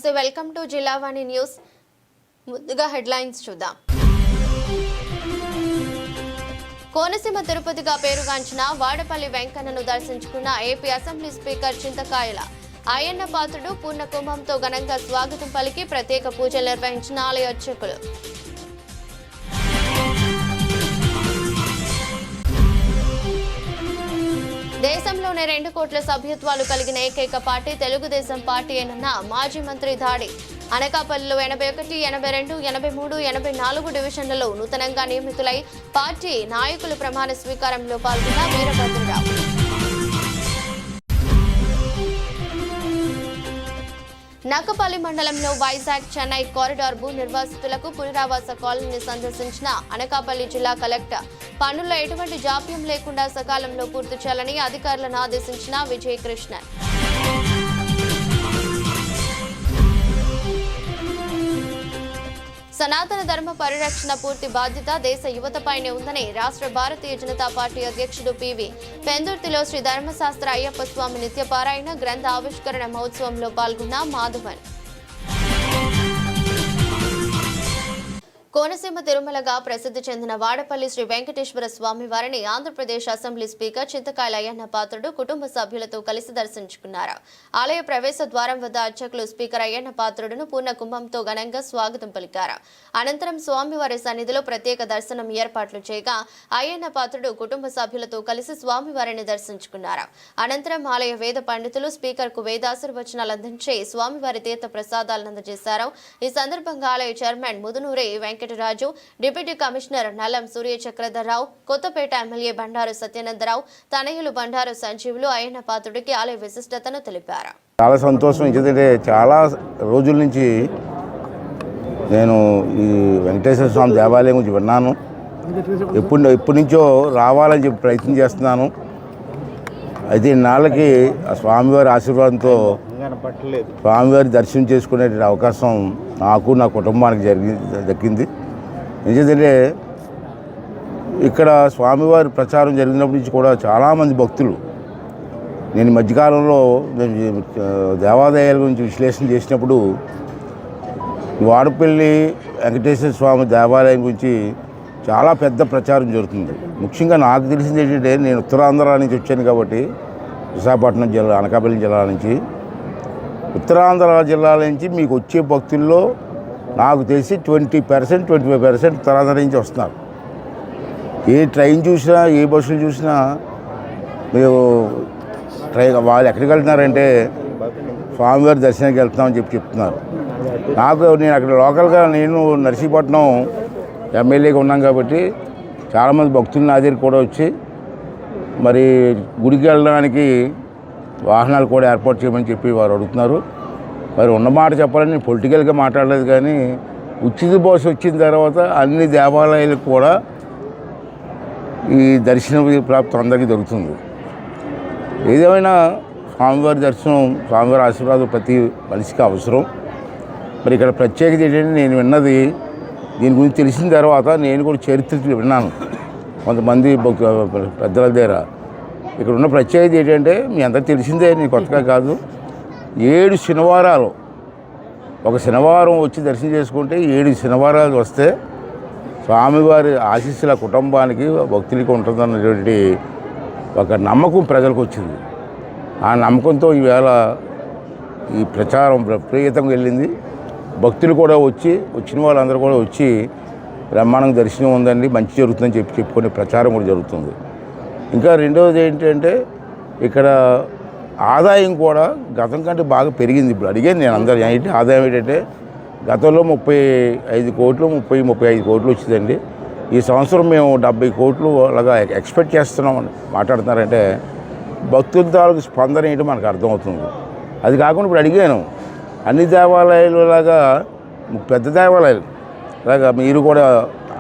నమస్తే, welcome to Jillavani news. ముందుగా headlines చూద్దాం. కోనసీమ తిరుపతిగా పేరుగాంచిన వాడపల్లి వెంకన్నను దర్శించుకున్న ఏపీ అసెంబ్లీ స్పీకర్ చింతకాయల అయ్యన్న పాత్రుడు పూర్ణ కుంభంతో ఘనంగా స్వాగతం పలికి ప్రత్యేక పూజలు నిర్వహించిన ఆలయ అర్చకులు. దేశంలోనే 2 కోట్ల సభ్యత్వాలు కలిగిన ఏకైక పార్టీ తెలుగుదేశం పార్టీ ఏనన్న మాజీ మంత్రి దాడి. అనకాపల్లిలో 81, 82, 83, 84 డివిజన్లలో నూతనంగా నియమితులై పార్టీ నాయకులు ప్రమాణ స్వీకారంలో పాల్గొన్న వీరభద్రరావు. నక్కపల్లి మండలంలో వైజాగ్ చెన్నై కారిడార్ భూ నిర్వాసితులకు పునరావాస కాలనీని సందర్శించిన అనకాపల్లి జిల్లా కలెక్టర్. పనుల్లో ఎటువంటి జాప్యం లేకుండా సకాలంలో పూర్తి చేయాలని అధికారులను ఆదేశించిన విజయకృష్ణన్. సనాతన ధర్మ పరిరక్షణ పూర్తి బాధ్యత దేశ యువతపైనే ఉందని రాష్ట్ర భారతీయ జనతా పార్టీ అధ్యక్షుడు పివి పెందుర్తిలో శ్రీ ధర్మశాస్త్ర అయ్యప్ప స్వామి నిత్యపారాయణ గ్రంథ ఆవిష్కరణ మహోత్సవంలో పాల్గొన్న మాధవన్. కోనసీమ తిరుమలగా ప్రసిద్ధి చెందిన వాడపల్లి శ్రీ వెంకటేశ్వర స్వామి వారిని ఆంధ్రప్రదేశ్ అసెంబ్లీ స్పీకర్ చింతకాయల అయ్యన్న పాత్రుడు కుటుంబ సభ్యులతో కలిసి దర్శించుకున్నారు. ఆలయ ప్రవేశ ద్వారం వద్ద అర్చకులు స్పీకర్ అయ్యన్న పాత్రుడును పూర్ణ కుంభంతో ఘనంగా స్వాగతం పలికారు. అనంతరం స్వామివారి సన్నిధిలో ప్రత్యేక దర్శనం ఏర్పాట్లు చేయగా అయ్యన్న పాత్రుడు కుటుంబ సభ్యులతో కలిసి స్వామివారిని దర్శించుకున్నారు. అనంతరం ఆలయ వేద పండితులు స్పీకర్ కు వేదాశీర్వచనాలు అందించి స్వామివారి తీర్థ ప్రసాదాలను అందజేశారు. ఈ సందర్భంగా ఆలయ chairman Mudunuri Venkataraju, deputy commissioner Nallam Surya Chakradharrao, Kothapeta MLA Bandaru Satyanandarao, తనయులు బండారు సంజీవులు అయ్యన్న పాత్రుడికి ఆలయ విశిష్టతను తెలిపారు. చాలా సంతోషం. ఎందుకంటే చాలా రోజుల నుంచి నేను ఈ వెంకటేశ్వర స్వామి దేవాలయం గురించి విన్నాను. ఎప్పటి నుంచో రావాలని చెప్పి ప్రయత్నం చేస్తున్నాను. అయితే ఇన్నాళ్ళకి ఆ స్వామివారి ఆశీర్వాదంతో స్వామివారి దర్శనం చేసుకునే అవకాశం నాకు నా కుటుంబానికి దక్కింది. ఎందుకంటే ఇక్కడ స్వామివారి ప్రచారం జరిగినప్పటి నుంచి కూడా చాలామంది భక్తులు, నేను మధ్యకాలంలో దేవాలయాల గురించి విశ్లేషణ చేసినప్పుడు వాడపల్లి వెంకటేశ్వర స్వామి దేవాలయం గురించి చాలా పెద్ద ప్రచారం జరుగుతుంది. ముఖ్యంగా నాకు తెలిసింది ఏంటంటే, నేను ఉత్తరాంధ్ర నుంచి వచ్చాను కాబట్టి విశాఖపట్నం జిల్లా, అనకాపల్లి జిల్లా నుంచి, ఉత్తరాంధ్ర జిల్లాల నుంచి మీకు వచ్చే భక్తుల్లో నాకు తెలిసి 20%, 25% ఉత్తరాంధ్ర నుంచి వస్తున్నారు. ఏ ట్రైన్ చూసినా, ఏ బస్సులు చూసినా మీరు వాళ్ళు ఎక్కడికి వెళ్తున్నారంటే స్వామివారి దర్శనానికి వెళ్తున్నామని చెప్తున్నారు. నేను అక్కడ లోకల్గా నేను నర్సీపట్నం ఎమ్మెల్యేగా ఉన్నాం కాబట్టి చాలామంది భక్తులు నా దగ్గర కూడా వచ్చి మరి గుడికి వెళ్ళడానికి వాహనాలు కూడా ఏర్పాటు చేయమని చెప్పి వారు అడుగుతున్నారు. మరి ఉన్నమాట చెప్పాలని నేను పొలిటికల్గా మాట్లాడలేదు, కానీ ఉచిత బస్సు వచ్చిన తర్వాత అన్ని దేవాలయాలకు కూడా ఈ దర్శన ప్రాప్తి అందరికీ దొరుకుతుంది. ఏదేమైనా స్వామివారి దర్శనం, స్వామివారి ఆశీర్వాదం ప్రతి మనిషికి అవసరం. మరి ఇక్కడ ప్రత్యేకత ఏంటంటే, నేను విన్నది, దీని గురించి తెలిసిన తర్వాత నేను కూడా చరిత్ర విన్నాను కొంతమంది పెద్దల దగ్గర. ఇక్కడ ఉన్న ప్రత్యేకత ఏంటంటే, మీ అందరికీ తెలిసిందే, నేను కొత్తగా కాదు, 7 శనివారాలు, ఒక శనివారం వచ్చి దర్శనం చేసుకుంటే 7 శనివారాలు వస్తే స్వామివారి ఆశీస్సుల కుటుంబానికి, భక్తులకి ఉంటుందన్నటువంటి ఒక నమ్మకం ప్రజలకు వచ్చింది. ఆ నమ్మకంతో ఈవేళ ఈ ప్రచారం విపరీతంగా వెళ్ళింది. భక్తులు కూడా వచ్చిన వాళ్ళందరూ కూడా వచ్చి బ్రహ్మాండంగా దర్శనం ఉందండి, మంచి జరుగుతుందని చెప్పుకునే ప్రచారం కూడా జరుగుతుంది. ఇంకా రెండవది ఏంటంటే, ఇక్కడ ఆదాయం కూడా గతం కంటే బాగా పెరిగింది. ఇప్పుడు అడిగాను నేను అందరూ, ఏంటి ఆదాయం ఏంటంటే, గతంలో 35 కోట్లు, 35 కోట్లు వచ్చిందండి. ఈ సంవత్సరం మేము 70 కోట్లు అలాగా ఎక్స్పెక్ట్ చేస్తున్నామని మాట్లాడుతున్నారంటే భక్తుల తాలూకు స్పందన ఏంటో మనకు అర్థమవుతుంది. అది కాకుండా ఇప్పుడు అడిగాను, అన్ని దేవాలయాలు లాగా పెద్ద దేవాలయాలు అలాగా మీరు కూడా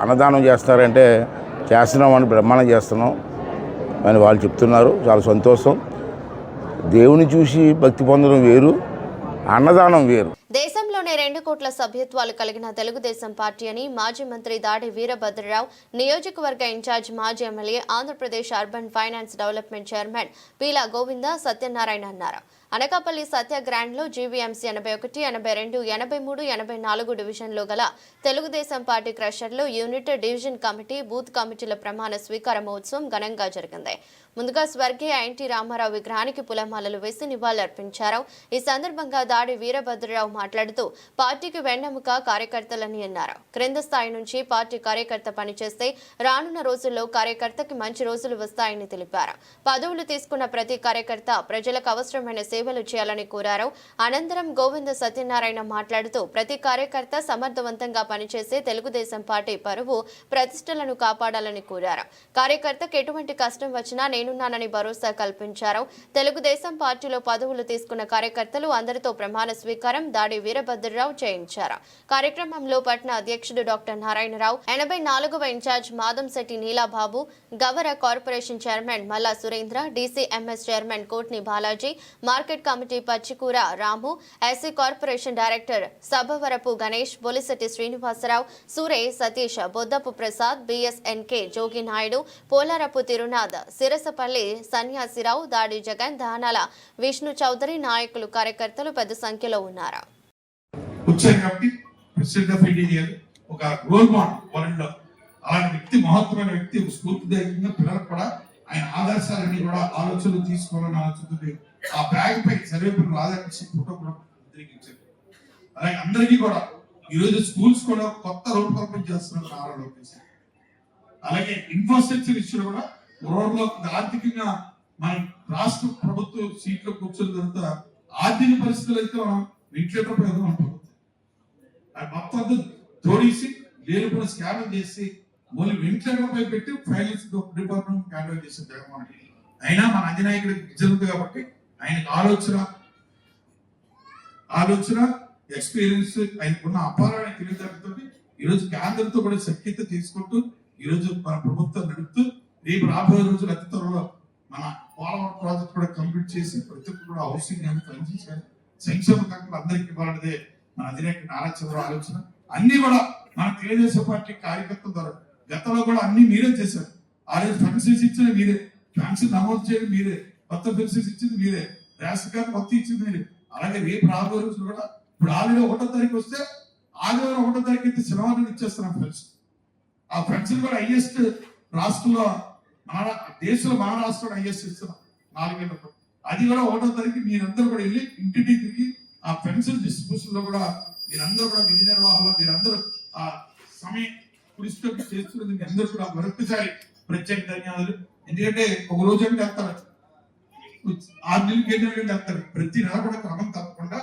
అన్నదానం చేస్తారంటే చేస్తున్నామని, బ్రహ్మాండం చేస్తున్నాం అని వాళ్ళు చెప్తున్నారు. చాలా సంతోషం. దేవుని చూసి భక్తి పొందడం వేరు, అన్నదానం వేరు. దేశంలోనే 2 కోట్ల సభ్యత్వాలు కలిగిన తెలుగుదేశం పార్టీ అని మాజీ మంత్రి దాడి వీరభద్రరావు, నియోజకవర్గ ఇన్ఛార్జ్ మాజీ MLA, Andhra Pradesh urban finance development chairman Peela Govinda Satyanarayana అన్నారు. అనకాపల్లి సత్య గ్రాండ్లో జీవీఎంసీ 81, 82, 83, 84 డివిజన్లో గల తెలుగుదేశం పార్టీ క్రషర్లు యూనిట్, డివిజన్ కమిటీ, బూత్ కమిటీల ప్రమాణ స్వీకార మహోత్సవం ఘనంగా జరిగింది. ముందుగా స్వర్గీయ ఎన్టీ రామారావు విగ్రహానికి పూలమాలలు వేసి నివాళులర్పించారు. ఈ సందర్భంగా దాడి వీరభద్రరావు మాట్లాడుతూ పార్టీకి వెన్నెముక కార్యకర్తలని అన్నారు. క్రింద స్థాయి నుంచి పార్టీ కార్యకర్త పనిచేస్తే రానున్న రోజుల్లో కార్యకర్తకి మంచి రోజులు వస్తాయని తెలిపారు. పదవులు తీసుకున్న ప్రతి కార్యకర్త ప్రజలకు అవసరమైన సేవలు చేయాలని కోరారు. అనంతరం గోవింద సత్యనారాయణ మాట్లాడుతూ ప్రతి కార్యకర్త సమర్థవంతంగా పనిచేసే తెలుగుదేశం పార్టీ పరువు ప్రతిష్టలను కాపాడాలని కోరారు. కార్యకర్తకు ఎటువంటి కష్టం వచ్చినా నేనున్నానని భరోసా కల్పించారు. తెలుగుదేశం పార్టీలో పదవులు తీసుకున్న కార్యకర్తలు అందరితో ప్రమాణ స్వీకారం దాడి వీరభద్రరావు చేయించారు. కార్యక్రమంలో పట్న అధ్యక్షుడు డాక్టర్ నారాయణరావు, 84వ incharge Madamsetti Neelababu, Gavara corporation chairman Malla Surendra, DCMS chairman Kotni Balaji, market committee Pachikura Ramu, SC corporation director Sabhavarapu Ganesh, Bolisetti Srinivasarao, Sure Satish, Boddapu Prasad, BSNK Jogi Naidu, Polarapu Tirunath, Sirasapalli Sanyasirao, Dadi Jagan, దానాల Vishnu Chowdary, నాయకులు, కార్యకర్తలు పెద్ద సంఖ్యలో ఉన్నారు. ఒక రోల్ మోడల్ వరల్డ్ అలాంటి వ్యక్తి, మహత్తరమైన వ్యక్తి, స్ఫూర్తిదాయకంగా పిల్లలకు కూడా ఆయన ఆదర్శాలన్నీ కూడా ఆలోచనలు తీసుకోవాలని ఆలోచనతో ఆ బ్యాగ్ పై సర్వేపల్లి రాధాకృష్ణ ఫోటో కూడా ముద్రించారు. అలాగే అందరికీ కూడా ఈరోజు స్కూల్స్ కూడా కొత్త రూపకల్పన చేస్తున్నారు నారా లోకేష్. అలాగే ఇన్ఫ్రాస్ట్రక్చర్ ఇష్యూలో కూడా రూరల్లో ఆర్థికంగా మన రాష్ట్ర ప్రభుత్వం సీట్లో కూర్చొని తర్వాత ఆర్థిక పరిస్థితులు అయితే మనం వెంటిలేటర్ పై ప్రభుత్వం మొత్తం జోడీసి లేనిపోయిన స్కాన్ చేసి మళ్ళీ వెంటిలేటర్ పై పెట్టి ఫైనాన్స్ డిపార్ట్మెంట్ హ్యాండ్ చేసిన జగన్మోహన్ రెడ్డి. అయినా మన అధినాయకుడికి విజయం కాబట్టి ఆయనకు ఆలోచన ఎక్స్పీరియన్స్, ఆయనకున్న అపారమైన తెలివితేటతో ఈరోజు కేంద్రంతో కూడా సఖ్యత తీసుకుంటూ ఈరోజు మన ప్రభుత్వం నడుపుతూ రేపు రాబోయే రోజులు అతి త్వరలో మన పోలవరం ప్రాజెక్ట్ కూడా కంప్లీట్ చేసి ప్రతి ఒక్కరు కూడా హౌసింగ్ పనిచేశారు. సంక్షేమ కార్యక్రమాలు అందరికీ ఇవ్వాలనేదే మన అధినేత నారా చంద్రబాబు ఆలోచన. అన్ని కూడా మన తెలుగుదేశం పార్టీ కార్యకర్తల ద్వారా గతంలో కూడా అన్ని మీరే చేశారు. ఆ రోజు పెన్షన్స్ ఇచ్చింది మీరే, పెన్షన్ నమోదు చేయడం మీరే, కొత్త పెన్షన్స్ ఇచ్చింది మీరే, రేషన్ కార్డు కొత్త ఇచ్చింది మీరే. అలాగే రేపు రాబోయే రోజులు కూడా ఇప్పుడు ఆల్రెడీ 1వ తారీఖు వస్తే ఆదివారం 1వ తారీఖు అయితే శనివారం ఇచ్చేస్తున్నాం పెన్షన్. ఆ పెన్షన్ కూడా హైయెస్ట్ రాష్ట్రంలో మన దేశంలో మన రాష్ట్రంలో హైయెస్ట్ ఇస్తున్నాం 4 ఏళ్ళకు. అది కూడా 1వ తారీఖు మీరందరూ కూడా వెళ్ళి ఇంటికి తిరిగి ఆ పెన్షన్ డిస్ట్రిబ్యూషన్ లో కూడా మీరందరూ కూడా విధి నిర్వహణలో మీరందరూ ఆ సమయం పురుషులకి చేస్తున్నది మీ అందరూ కూడా మరొకసారి ప్రత్యేక ధన్యవాదాలు. ఎందుకంటే ఒక రోజు అంటే వెళ్తారు, 6 నెలలకి 7 నెలలకి వెళ్తారు. ప్రతి నెల కూడా క్రమం తప్పకుండా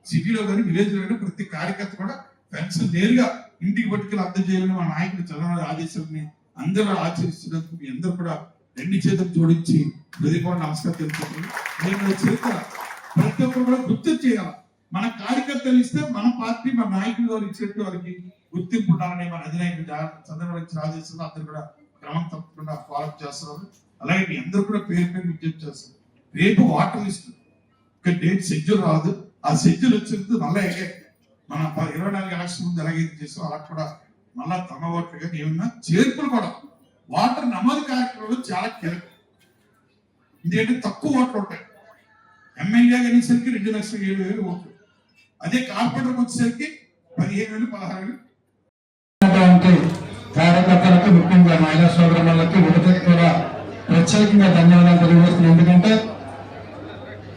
సిటీలో కానీ విలేజ్ లో కానీ ప్రతి కార్యకర్త కూడా పెన్షన్ నేరుగా ఇంటికి పట్టుకెళ్ళి అందజేయాలని మా నాయకుడు చంద్రబాబు ఆదేశాలని అందరూ కూడా ఆచరిస్తున్నందుకు మీ అందరూ కూడా 2 చేతులు జోడించి హృదయపూర్వక నమస్కారం తెలుపుతున్నాను. చరిత్ర ప్రతి ఒక్కరు కూడా గుర్తు చేయాలి. మన కార్యకర్తలు ఇస్తే మన పార్టీ మన నాయకులు వారు ఇచ్చేట్టు వారికి గుర్తింపు ఉండాలని మన అధినాయకుడు చంద్రబాబు ఆదేశాలు అందరూ కూడా క్రమం తప్పకుండా ఫాలో చేస్తున్నారు. అలాగే మీ అందరూ కూడా పేరు విజ్ఞప్తి చేస్తారు. రేపు వాటర్ లిస్ట్ డేట్ షెడ్యూల్ రాదు. ఆ షెడ్యూల్ వచ్చినందుకు మళ్ళీ మన 24 ఎలక్షన్ ముందు ఎలాగైతే చేసాం అలా కూడా మళ్ళా తమ ఓట్లుగా ఏమన్నా చేర్పులు కూడా వాటర్ నమోదు కార్యక్రమంలో చాలా కీలకం. ఇదేంటి తక్కువ ఓట్లు ఉంటాయి. ఎమ్మెల్యే అనేసరికి 2,07,000 ఓట్లు, అదే కార్పొరేటర్కి వచ్చేసరికి 15,000 16,000. కార్యకర్తలకు ముఖ్యంగా మహిళా సోదరులకు యువతకు కూడా ప్రత్యేకంగా ధన్యవాదాలు తెలియజేస్తున్నాను. ఎందుకంటే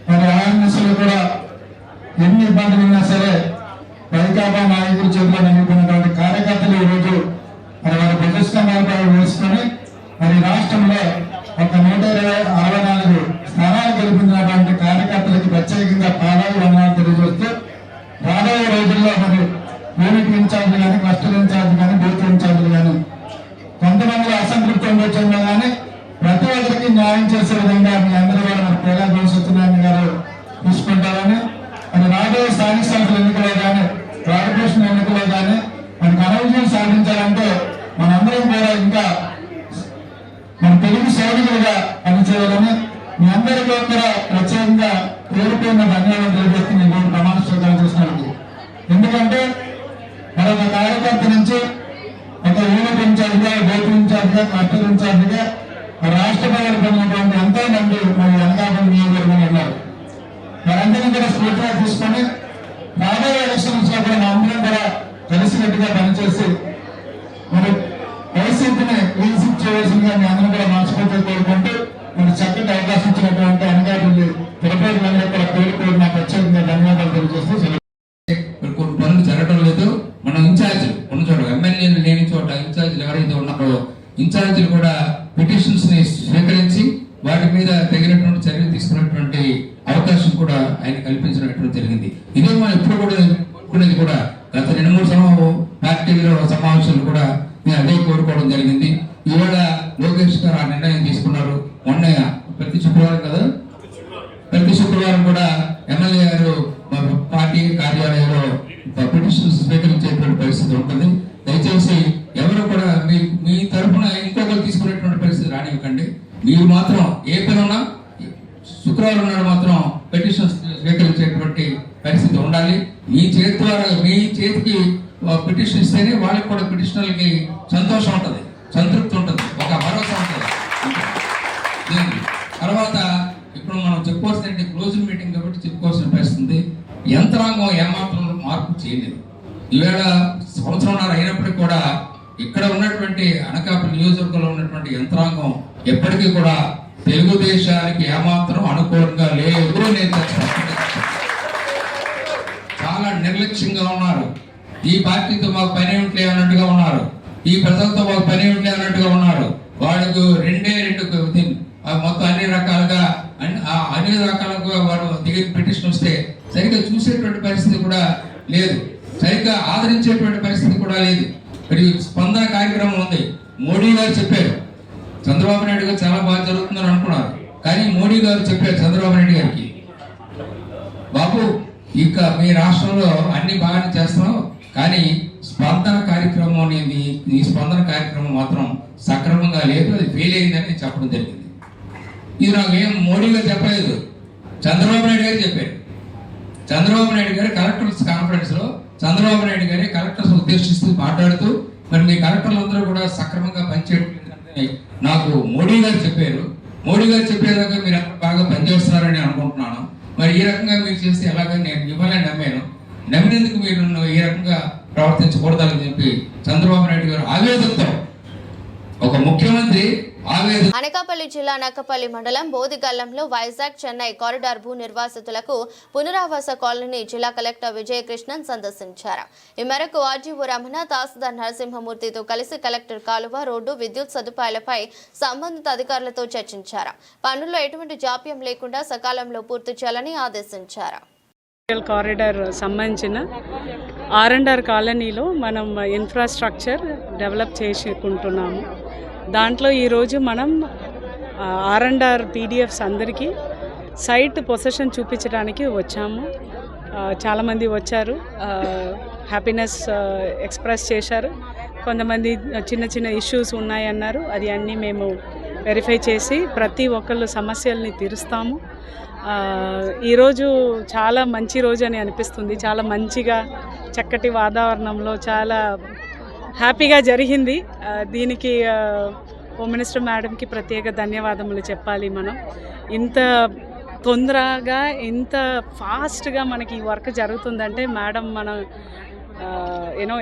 మరి ఆర్ఎన్ఎస్లో కూడా ఎన్ని ఇబ్బందులు ఉన్నా సరే వైకాపా నాయకుల చేతిలో నమ్ముకున్నటువంటి కార్యకర్తలు ఈరోజు మరి వారి ప్రతిష్టంభాలపై వేసుకొని మరి రాష్ట్రంలో ఒక 164 స్థానాలు గెలిపించినటువంటి కార్యకర్తలకు ప్రత్యేకంగా వందనాలు తెలియజేస్తూ రాబోయే రోజుల్లో మరి యూనిట్ ఇన్ఛార్జ్ కానీ, క్లస్టర్ ఇన్ఛార్జ్ కానీ, బూత్ ఇన్ఛార్జ్లు కానీ కొంతమంది అసంతృప్తి ఉండొచ్చిందో కానీ ప్రతి ఒక్కరికి న్యాయం చేసే విధంగా మీ అందరూ కూడా మరి పేలా సత్యనారాయణ గారు తీసుకుంటారని, మరి రాబోయే స్థానిక సంస్థల ఎన్నికలో కానీ, కార్పొరేషన్ ఎన్నికలో కానీ మరి ఘన విజయం సాధించాలంటే మనందరం కూడా ఇంకా మన తెలుగు సైనికులుగా పనిచేయాలని మీ అందరికీ కూడా ప్రత్యేకంగా పేరుపైన ధన్యవాదాలు తెలియజేస్తూ నేను ప్రమాణ స్వీకారం చేసినందుకు. ఎందుకంటే మరొక కార్యకర్త నుంచి ఒక యూనిట్ ఇన్ఛార్జ్గా, బూత్ ఇన్ఛార్జ్గా, క్లస్టర్ ఇన్ఛార్జ్గా రాష్ట్ర ప్రజలు పొందినటువంటి ఎంతో మంది మరి అనకాపల్లి నియోజకవర్గంలో ఉన్నారు. మరి అందరినీ కూడా స్ఫూర్తిగా తీసుకొని రాబోయే ఎలక్షన్స్ లో కూడా అందరం కూడా కలిసికట్టుగా పనిచేసి మరి వైసీపీని విజిట్ చేయవలసిందిగా మీ అందరూ కూడా మనస్ఫూర్తిగా కోరుకుంటూ మరి చక్కటి అవకాశం ఇచ్చినటువంటి అనగాపల్లి పురపాలకులందరూ కూడా పేరు నా ప్రత్యేకంగా ధన్యవాదాలు తెలియజేస్తూ కొన్ని పనులు జరగడం లేదు. మనం ఇన్ఛార్జీలు ఉన్న చోట ఎమ్మెల్యేలు లేని చోట ఇన్ఛార్జీలు ఎవరైతే ఉన్నారో ఇన్ఛార్జీలు కూడా పిటిషన్స్ ని స్వీకరించి వాటి మీద తగినటువంటి చర్యలు తీసుకున్నటువంటి అవకాశం కూడా ఆయన కల్పించినటువంటి జరిగింది. ఇదే మనం ఎప్పుడు కూడా కోరుకునేది కూడా గత 2-3 పార్టీల సమావేశాలు కూడా నేను అదే కోరుకోవడం జరిగింది. ఇవాళ లోకేష్ గారు ఆ నిర్ణయం తీసుకున్నారు. మొన్న ప్రతి శుక్రవారం కదా, ప్రతి శుక్రవారం కూడా ఎమ్మెల్యే గారు పార్టీ కార్యాలయంలో పిటిషన్స్ స్వీకరించేటువంటి పరిస్థితి ఉంటుంది. దయచేసి ఎవరు కూడా మీ తరఫున ఇంకొకరు తీసుకునేటువంటి పరిస్థితి రానివ్వకండి. మీరు మాత్రం ఏ పనున్నా శుక్రవారం నాడు మాత్రం పిటిషన్స్ స్వీకరించేటువంటి పరిస్థితి ఉండాలి. మీ చేతి ద్వారా మీ చేతికి పిటిషన్ ఇస్తేనే వాళ్ళకి కూడా పిటిషనర్లకి సంతోషం ఉంటుంది, సంతృప్తి ఉంటుంది, ఒక భరోసా ఉంటుంది. తర్వాత ఇప్పుడు మనం చెప్పుకోవాల్సింది క్లోజింగ్ మీటింగ్ కాబట్టి చెప్పుకోవాల్సిన పరిస్థితి. యంత్రాంగం ఏమాత్రం మార్పు చేయలేదు. ఈవేళ సంవత్సరంన్నర అయినప్పటికీ కూడా ఇక్కడ ఉన్నటువంటి అనకాపల్లి నియోజకవర్గంలో ఉన్నటువంటి యంత్రాంగం ఎప్పటికీ కూడా తెలుగుదేశానికి ఏమాత్రం అనుకూలంగా లేదు. నేను చాలా నిర్లక్ష్యంగా ఉన్నారు. ఈ పార్టీతో మాకు పని ఏమిటి అన్నట్టుగా ఉన్నారు, ఈ ప్రజలతో మాకు పని ఏమిటి అన్నట్టుగా ఉన్నారు. వాళ్ళకు రెండే మొత్తం అన్ని రకాలుగా వాడు దిగిన పిటిషన్ వస్తే సరిగ్గా చూసేటువంటి పరిస్థితి కూడా లేదు, సరిగ్గా ఆదరించేటువంటి పరిస్థితి కూడా లేదు. మరి స్పందన కార్యక్రమం ఉంది. మోడీ గారు చెప్పారు, చంద్రబాబు నాయుడు గారు చాలా బాగా జరుగుతుందని అనుకున్నారు. కానీ మోడీ గారు చెప్పారు చంద్రబాబు నాయుడు గారికి, బాబు ఇక మీ రాష్ట్రంలో అన్ని బాగానే చేస్తున్నావు, కానీ స్పందన కార్యక్రమం అనేది నీ స్పందన కార్యక్రమం మాత్రం సక్రమంగా లేదు, అది ఫెయిల్ అయిందని చెప్పడం జరిగింది. ఇది నాకు ఏం మోడీ గారు చెప్పలేదు, చంద్రబాబు నాయుడు గారు చెప్పారు. చంద్రబాబు నాయుడు గారు కలెక్టర్స్ కాన్ఫరెన్స్ లో చంద్రబాబు నాయుడు గారి కలెక్టర్స్ ఉద్దేశిస్తూ మాట్లాడుతూ మరి మీ కలెక్టర్లందరూ కూడా సక్రమంగా పనిచేయడం నాకు మోడీ గారు చెప్పారు. మోడీ గారు చెప్పేదాకా మీరు బాగా పనిచేస్తున్నారని అనుకుంటున్నాను. మరి ఈ రకంగా మీరు చేస్తే ఎలాగని నేను మిమ్మల్ని నమ్మాను. నమ్మినందుకు మీరు ఈ రకంగా ప్రవర్తించకూడదని చెప్పి చంద్రబాబు నాయుడు గారు ఆవేదనతో ఒక ముఖ్యమంత్రి అనకాపల్లి జిల్లా నక్కపల్లి మండలం బోదిగల్లంలో వైజాగ్ చెన్నై కారిడార్ భూ నిర్వాసితులకు పునరావాస కాలనీ జిల్లా కలెక్టర్ విజయకృష్ణన్ సందర్శించారు. ఈ మేరకు ఆర్జీఓ రమణ, తహసీల్దార్ నరసింహమూర్తితో కలిసి కలెక్టర్ కాలువ, రోడ్డు, విద్యుత్ సదుపాయాలపై సంబంధిత అధికారులతో చర్చించారు. పనుల్లో ఎటువంటి జాప్యం లేకుండా సకాలంలో పూర్తి చేయాలని ఆదేశించారు. కారిడార్ సంబంధించిన R&R కాలనీలో మనం ఇన్ఫ్రాస్ట్రక్చర్ డెవలప్ చేసుకుంటున్నాము. దాంట్లో ఈరోజు మనం R&R PDFs అందరికీ సైట్ పొసెషన్ చూపించడానికి వచ్చాము. చాలామంది వచ్చారు, హ్యాపీనెస్ ఎక్స్ప్రెస్ చేశారు. కొంతమంది చిన్న చిన్న ఇష్యూస్ ఉన్నాయన్నారు. అది అన్నీ మేము వెరిఫై చేసి ప్రతి ఒక్కళ్ళు సమస్యల్ని తీరుస్తాము. ఈరోజు చాలా మంచి రోజు అని అనిపిస్తుంది. చాలా మంచిగా చక్కటి వాతావరణంలో చాలా హ్యాపీగా జరిగింది. దీనికి హోమ్ మినిస్టర్ మేడంకి ప్రత్యేక ధన్యవాదములు చెప్పాలి. మనం ఇంత తొందరగా ఇంత ఫాస్ట్గా మనకి ఈ వర్క్ జరుగుతుందంటే మేడం మన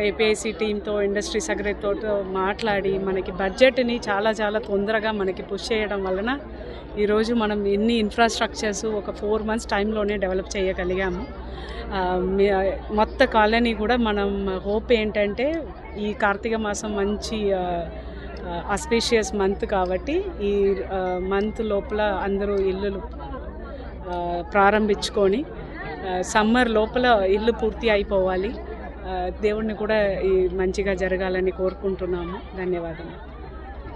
ఏపీఐసి టీంతో, ఇండస్ట్రీ సెక్రటరీతో మాట్లాడి మనకి బడ్జెట్ని చాలా చాలా తొందరగా మనకి పుష్ చేయడం వలన ఈరోజు మనం ఎన్ని ఇన్ఫ్రాస్ట్రక్చర్స్ ఒక 4 months టైంలోనే డెవలప్ చేయగలిగాము. మొత్తం కాలనీ కూడా మనం హోప్ ఏంటంటే ఈ కార్తీక మాసం మంచి ఆస్పీషియస్ మంత్ కాబట్టి ఈ మంత్ లోపల అందరూ ఇల్లులు ప్రారంభించుకొని సమ్మర్ లోపల ఇల్లు పూర్తి అయిపోవాలి. దేవుడిని కూడా ఈ మంచిగా జరగాలని కోరుకుంటున్నాము. ధన్యవాదాలు.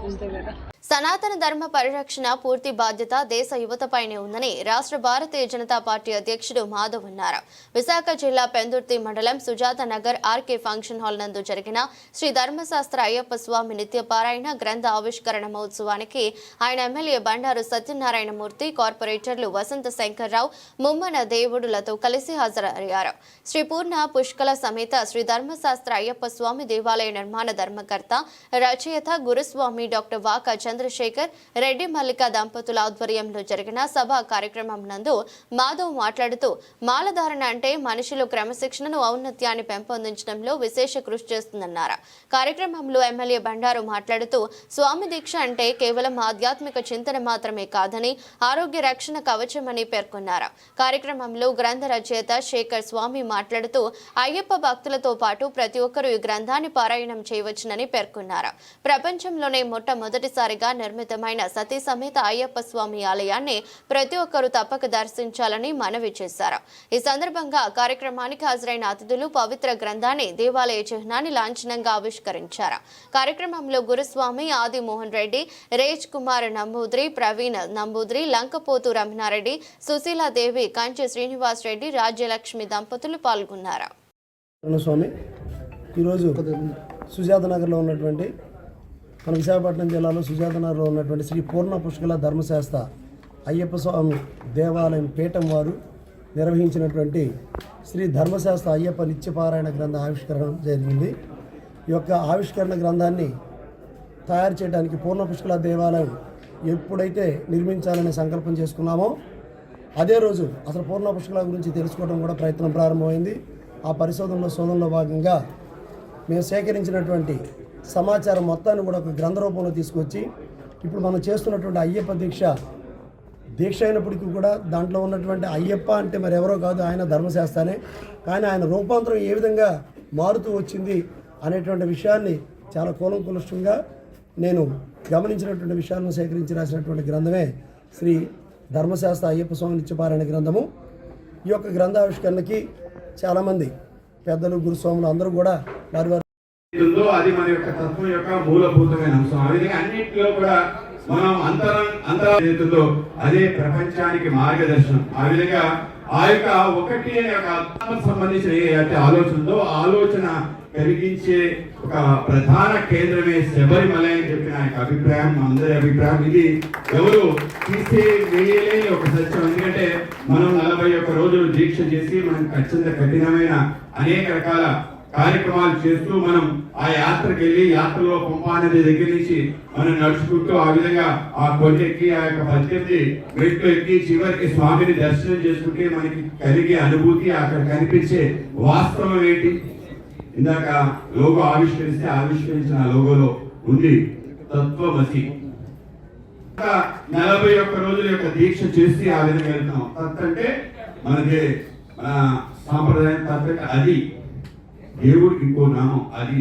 అంతే కదా. సనాతన ధర్మ పరిరక్షణ పూర్తి బాధ్యత దేశ యువతపైనే ఉందని రాష్ట్ర భారతీయ జనతా పార్టీ అధ్యక్షుడు మాధవ్ అన్నారు. విశాఖ జిల్లా పెందుర్తి మండలం Sujatha Nagar RK function hall నందు జరిగిన శ్రీ ధర్మశాస్త్ర అయ్యప్ప స్వామి నిత్యపారాయణ గ్రంథ ఆవిష్కరణ మహోత్సవానికి ఆయన ఎమ్మెల్యే బండారు సత్యనారాయణమూర్తి, కార్పొరేటర్లు వసంత శంకర్రావు, ముమ్మన దేవుడులతో కలిసి హాజరయ్యారు. శ్రీ పూర్ణ పుష్కల సమేత శ్రీ ధర్మశాస్త్ర అయ్యప్ప స్వామి దేవాలయ నిర్మాణ ధర్మకర్త, రచయిత, గురుస్వామి డాక్టర్ వాకా చంద్రశేఖర్, రెడ్డి మల్లిక దంపతుల ఆధ్వర్యంలో జరిగిన సభా కార్యక్రమం నందు మాధవ్ మాట్లాడుతూ మాలధారణ అంటే మనిషిలో క్రమశిక్షణను, ఔన్నత్యాన్ని పెంపొందించడంలో విశేష కృషి చేస్తుందన్నారు. కార్యక్రమంలో ఎమ్మెల్యే బండారు మాట్లాడుతూ స్వామి దీక్ష అంటే కేవలం ఆధ్యాత్మిక చింతన మాత్రమే కాదని ఆరోగ్య రక్షణ కవచమని పేర్కొన్నారు. కార్యక్రమంలో గ్రంథ రచయిత శేఖర్ స్వామి మాట్లాడుతూ అయ్యప్ప భక్తులతో పాటు ప్రతి ఒక్కరూ ఈ గ్రంథాన్ని పారాయణం చేయవచ్చునని పేర్కొన్నారు. ప్రపంచంలోనే మొట్టమొదటిసారిగా నిర్మితమైన సతీ సమేత అయ్యప్ప స్వామి ఆలయాన్ని ప్రతి ఒక్కరూ తప్పక దర్శించాలని మనవి చేశారు. ఈ సందర్భంగా కార్యక్రమానికి హాజరైన అతిథులు పవిత్ర గ్రంథాన్ని, దేవాలయ చిహ్నాన్ని లాంఛనంగా ఆవిష్కరించారు. కార్యక్రమంలో గురుస్వామి ఆది మోహన్ రెడ్డి, రేజ్ కుమార్ నంబూద్రి, ప్రవీణ్ నంబూద్రి, లంకపోతు రమణారెడ్డి, సుశీలాదేవి, కంచి శ్రీనివాస్ రెడ్డి, రాజ్యలక్ష్మి దంపతులు పాల్గొన్నారు. స్వామి ఈరోజు సుజాత నగర్లో ఉన్నటువంటి మన విశాఖపట్నం జిల్లాలో సుజాత నగర్లో ఉన్నటువంటి శ్రీ పూర్ణ పుష్కల ధర్మశాస్త్ర అయ్యప్ప స్వామి దేవాలయం పీఠం వారు నిర్వహించినటువంటి శ్రీ ధర్మశాస్త్ర అయ్యప్ప నిత్యపారాయణ గ్రంథ ఆవిష్కరణ జరిగింది. ఈ యొక్క ఆవిష్కరణ గ్రంథాన్ని తయారు చేయడానికి పూర్ణ పుష్కల దేవాలయం ఎప్పుడైతే నిర్మించాలనే సంకల్పం చేసుకున్నామో అదే రోజు అసలు పూర్ణ పుష్కల గురించి తెలుసుకోవడం కూడా ప్రయత్నం ప్రారంభమైంది. ఆ శోధనలో భాగంగా మేము సేకరించినటువంటి సమాచారం మొత్తాన్ని కూడా ఒక గ్రంథ రూపంలో తీసుకొచ్చి ఇప్పుడు మనం చేస్తున్నటువంటి అయ్యప్ప దీక్ష అయినప్పటికీ కూడా దాంట్లో ఉన్నటువంటి అయ్యప్ప అంటే మరి ఎవరో కాదు, ఆయన ధర్మశాస్త్రనే. కానీ ఆయన రూపాంతరం ఏ విధంగా మారుతూ వచ్చింది అనేటువంటి విషయాన్ని చాలా కూలంకుషంగా నేను గమనించినటువంటి విషయాలను సేకరించి రాసినటువంటి గ్రంథమే శ్రీ ధర్మశాస్త్ర అయ్యప్ప స్వామి నిత్యపారాయణ గ్రంథము. ఈ యొక్క గ్రంథావిష్కరణకి చాలామంది పెద్దలు, గురుస్వాములు అందరూ కూడా వారి అది మన యొక్క తత్వం యొక్క మూలభూతమైన అంశం. ఆ విధంగా అన్నింటిలో కూడా మనం అంతరంతో అదే ప్రపంచానికి మార్గదర్శనం. ఆ విధంగా ఆ యొక్క ఒకటి సంబంధించిన ఏదైతే ఆలోచనలో ఆలోచన కలిగించే ఒక ప్రధాన కేంద్రమే శబరిమల అని చెప్పిన ఆయన అభిప్రాయం, అందరి అభిప్రాయం. ఇది ఎవరు తీసే వేయలేని ఒక సత్యం. ఎందుకంటే మనం 41 రోజులు దీక్ష చేసి మనం అత్యంత కఠినమైన అనేక రకాల కార్యక్రమాలు చేస్తూ మనం ఆ యాత్రకు వెళ్ళి యాత్రలో పంపా నది దగ్గర నుంచి మనం నడుచుకుంటూ ఆ విధంగా ఆ కొండెక్కి ఆ యొక్క 18 మెట్లు ఎక్కి చివరికి స్వామిని దర్శనం చేసుకుంటే మనకి కలిగే అనుభూతి, అక్కడ కనిపించే వాస్తవం ఏంటి? ఇందాక లోగో ఆవిష్కరించిన లోగోలో ఉంది తత్వమసి. 41 రోజుల యొక్క దీక్ష చేసి ఆ విధంగా వెళ్తాం. తత్ అంటే మనకి మన సాంప్రదాయం తత్వ అది దేవుడికి ఇంకో నామం అది.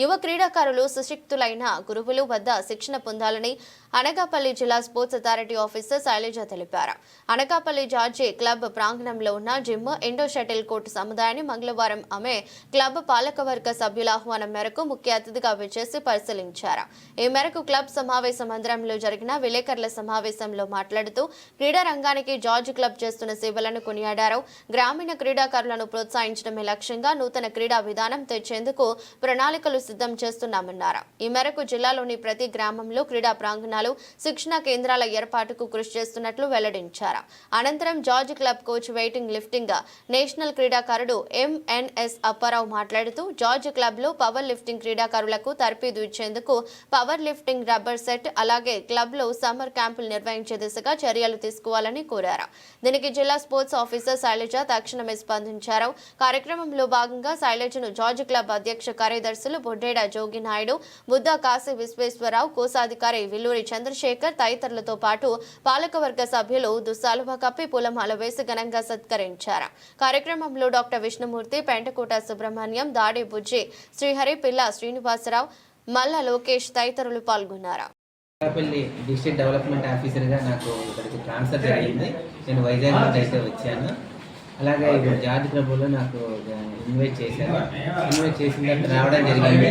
యువ క్రీడాకారులు సుశిక్తులైన గురువులు వద్ద శిక్షణ పొందాలని అనకాపల్లి జిల్లా స్పోర్ట్స్ అథారిటీ ఆఫీసర్ శైలజ తెలిపారు. అనకాపల్లి జార్జి క్లబ్ ప్రాంగణంలో ఉన్న జిమ్, ఇండో షటిల్ కోర్టు సముదాయాన్ని మంగళవారం ఆమె క్లబ్ పాలకవర్గ సభ్యుల ఆహ్వానం మేరకు ముఖ్య అతిథిగా విచ్చేసి పరిశీలించారు. ఈ మేరకు క్లబ్ సమావేశ మందిరంలో జరిగిన విలేకరుల సమావేశంలో మాట్లాడుతూ క్రీడా రంగానికి జార్జి క్లబ్ చేస్తున్న సేవలను కొనియాడారు. గ్రామీణ క్రీడాకారులను ప్రోత్సహించడమే లక్ష్యంగా నూతన క్రీడా విధానం తెచ్చేందుకు ప్రణాళికలు సిద్ధం చేస్తున్నామన్నారు. ఈ మేరకు జిల్లాలోని ప్రతి గ్రామంలో క్రీడా ప్రాంగణాలు, శిక్షణా కేంద్రాల ఏర్పాటుకు కృషి చేస్తున్నట్లు వెల్లడించారు. అనంతరం George club coach waiting lifting national క్రీడాకారుడు ఎంఎన్ఎస్ అప్పారావు మాట్లాడుతూ జార్జ్ క్లబ్ లో పవర్ లిఫ్టింగ్ క్రీడాకారులకు తర్ఫీదు ఇచ్చేందుకు పవర్ లిఫ్టింగ్ రబ్బర్ సెట్, అలాగే క్లబ్ లో సమ్మర్ క్యాంపులు నిర్వహించే దిశగా చర్యలు తీసుకోవాలని కోరారు. దీనికి జిల్లా స్పోర్ట్స్ ఆఫీసర్ శైలజ తక్షణమే స్పందించారు. కార్యక్రమంలో భాగంగా శైలజను జార్జ్ క్లబ్ అధ్యక్ష కార్యదర్శులు బొడ్డేడ జోగి నాయుడు, బుద్ధ కాశీ విశ్వేశ్వరరావు, కోశాధికారి విల్లూరి చంద్రశేఖర్ తదితరులతో పాటు పాలకవర్గ సభ్యులు దుస్సాలువ కప్పి పూలమాల వేసి ఘనంగా సత్కరించారు. కార్యక్రమంలో డాక్టర్ విష్ణుమూర్తి, పెంటకోట సుబ్రహ్మణ్యం, దాడి బుజ్జి, శ్రీహరి, పిల్ల శ్రీనివాసరావు, మల్ల లోకేష్ తదితరులు పాల్గొన్నారు. డిస్ట్రిక్ట్ డెవలప్మెంట్ ఆఫీసర్గా నాకు ఇక్కడికి ట్రాన్స్ఫర్ జరిగింది. నేను వైజాగ్ నుంచి అయితే వచ్చాను. అలాగే ఇప్పుడు జార్జ్ క్లబ్లో నాకు ఇన్వైట్ చేశారు. ఇన్వైట్ చేసిన తర్వాత రావడం జరిగింది.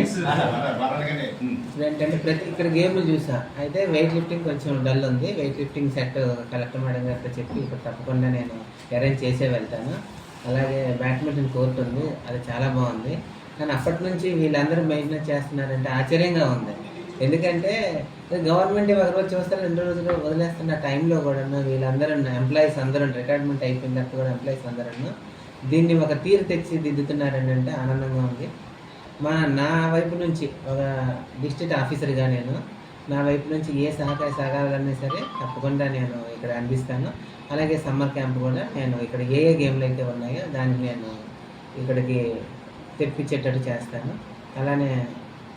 ఏంటంటే ప్రతి ఇక్కడ గేమ్లు చూసా. అయితే వెయిట్ లిఫ్టింగ్ కొంచెం డల్ ఉంది. Weight lifting set collector madam గారితో చెప్పి ఇక్కడ తప్పకుండా నేను అరేంజ్ చేసే వెళ్తాను. అలాగే బ్యాడ్మింటన్ కోర్ట్ ఉంది, అది చాలా బాగుంది. కానీ అప్పటి నుంచి వీళ్ళందరూ మెయింటెనెన్స్ చేస్తున్నారంటే ఆశ్చర్యంగా ఉంది. ఎందుకంటే గవర్నమెంట్ ఒకరోజు చూస్తారు, 2 రోజులు వదిలేస్తున్న టైంలో కూడా వీళ్ళందరూ ఎంప్లాయీస్ అందరూ రిటైర్మెంట్ అయిపోయినట్టు కూడా ఎంప్లాయీస్ అందరూ దీన్ని ఒక తీరు తెచ్చి దిద్దుతున్నారని అంటే ఆనందంగా ఉంది. నా వైపు నుంచి ఒక డిస్ట్రిక్ట్ ఆఫీసర్గా నేను నా వైపు నుంచి ఏ సహకారాలన్నా సరే తప్పకుండా నేను ఇక్కడ అందిస్తాను. అలాగే సమ్మర్ క్యాంప్ కూడా నేను ఇక్కడ ఏ గేమ్లు అయితే ఉన్నాయో దానికి నేను ఇక్కడికి తెప్పించేటట్టు చేస్తాను. అలానే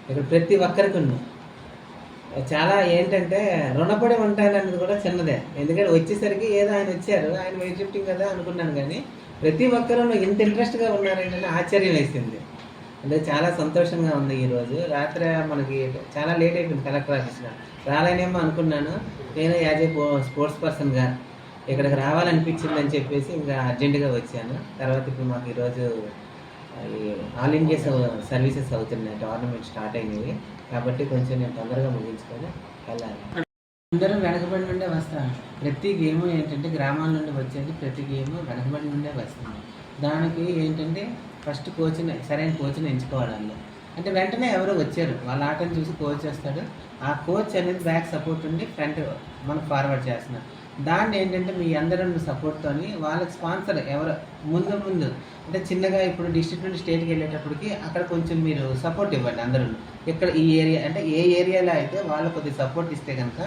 ఇక్కడ ప్రతి ఒక్కరికి చాలా ఏంటంటే రుణపడి ఉంటానన్నది కూడా చిన్నదే. ఎందుకంటే వచ్చేసరికి ఏదో ఆయన వచ్చారు, ఆయన వెయిట్ లిఫ్టింగ్ కదా అనుకున్నాను, కానీ ప్రతి ఒక్కరూ ఇంత ఇంట్రెస్ట్గా ఉన్నారంటే ఆశ్చర్యం వేసింది. అంటే చాలా సంతోషంగా ఉంది. ఈరోజు రాత్రి మనకి చాలా లేట్ అయిపోయింది కలెక్టర్ ఆఫీస్లో, రాలేనేమో అనుకున్నాను. నేను యాజ్ ఏ స్పోర్ట్స్ పర్సన్గా ఇక్కడికి రావాలనిపించిందని చెప్పేసి ఇంకా అర్జెంటుగా వచ్చాను. తర్వాత ఇప్పుడు మాకు ఈరోజు ఆల్ ఇండియా సర్వీసెస్ అవుతున్నాయి, టోర్నమెంట్ స్టార్ట్ అయినవి కాబట్టి కొంచెం నేను తొందరగా ముగించుకొని వెళ్ళాలి. అందరం వెనకబడి నుండే వస్తాను. ప్రతి గేము ఏంటంటే గ్రామాల నుండి వచ్చేది, ప్రతి గేము వెనకబడి నుండే వస్తుంది. దానికి ఏంటంటే ఫస్ట్ సరైన కోచ్ని ఎంచుకోవాలి. అంటే వెంటనే ఎవరో వచ్చారు, వాళ్ళ ఆటను చూసి కోచ్ వస్తాడు, ఆ కోచ్ అనేది బ్యాక్ సపోర్ట్ ఉండి ఫ్రంట్ మనకు ఫార్వర్డ్ చేస్తున్నారు. దాన్ని ఏంటంటే మీ అందరూ సపోర్ట్తోని వాళ్ళకి స్పాన్సర్ ఎవరు ముందు అంటే చిన్నగా ఇప్పుడు డిస్ట్రిక్ట్ నుండి స్టేట్కి వెళ్ళేటప్పటికి అక్కడ కొంచెం మీరు సపోర్ట్ ఇవ్వండి అందరూ. ఇక్కడ ఈ ఏరియా అంటే ఏ ఏరియాలో అయితే వాళ్ళు కొద్దిగా సపోర్ట్ ఇస్తే కనుక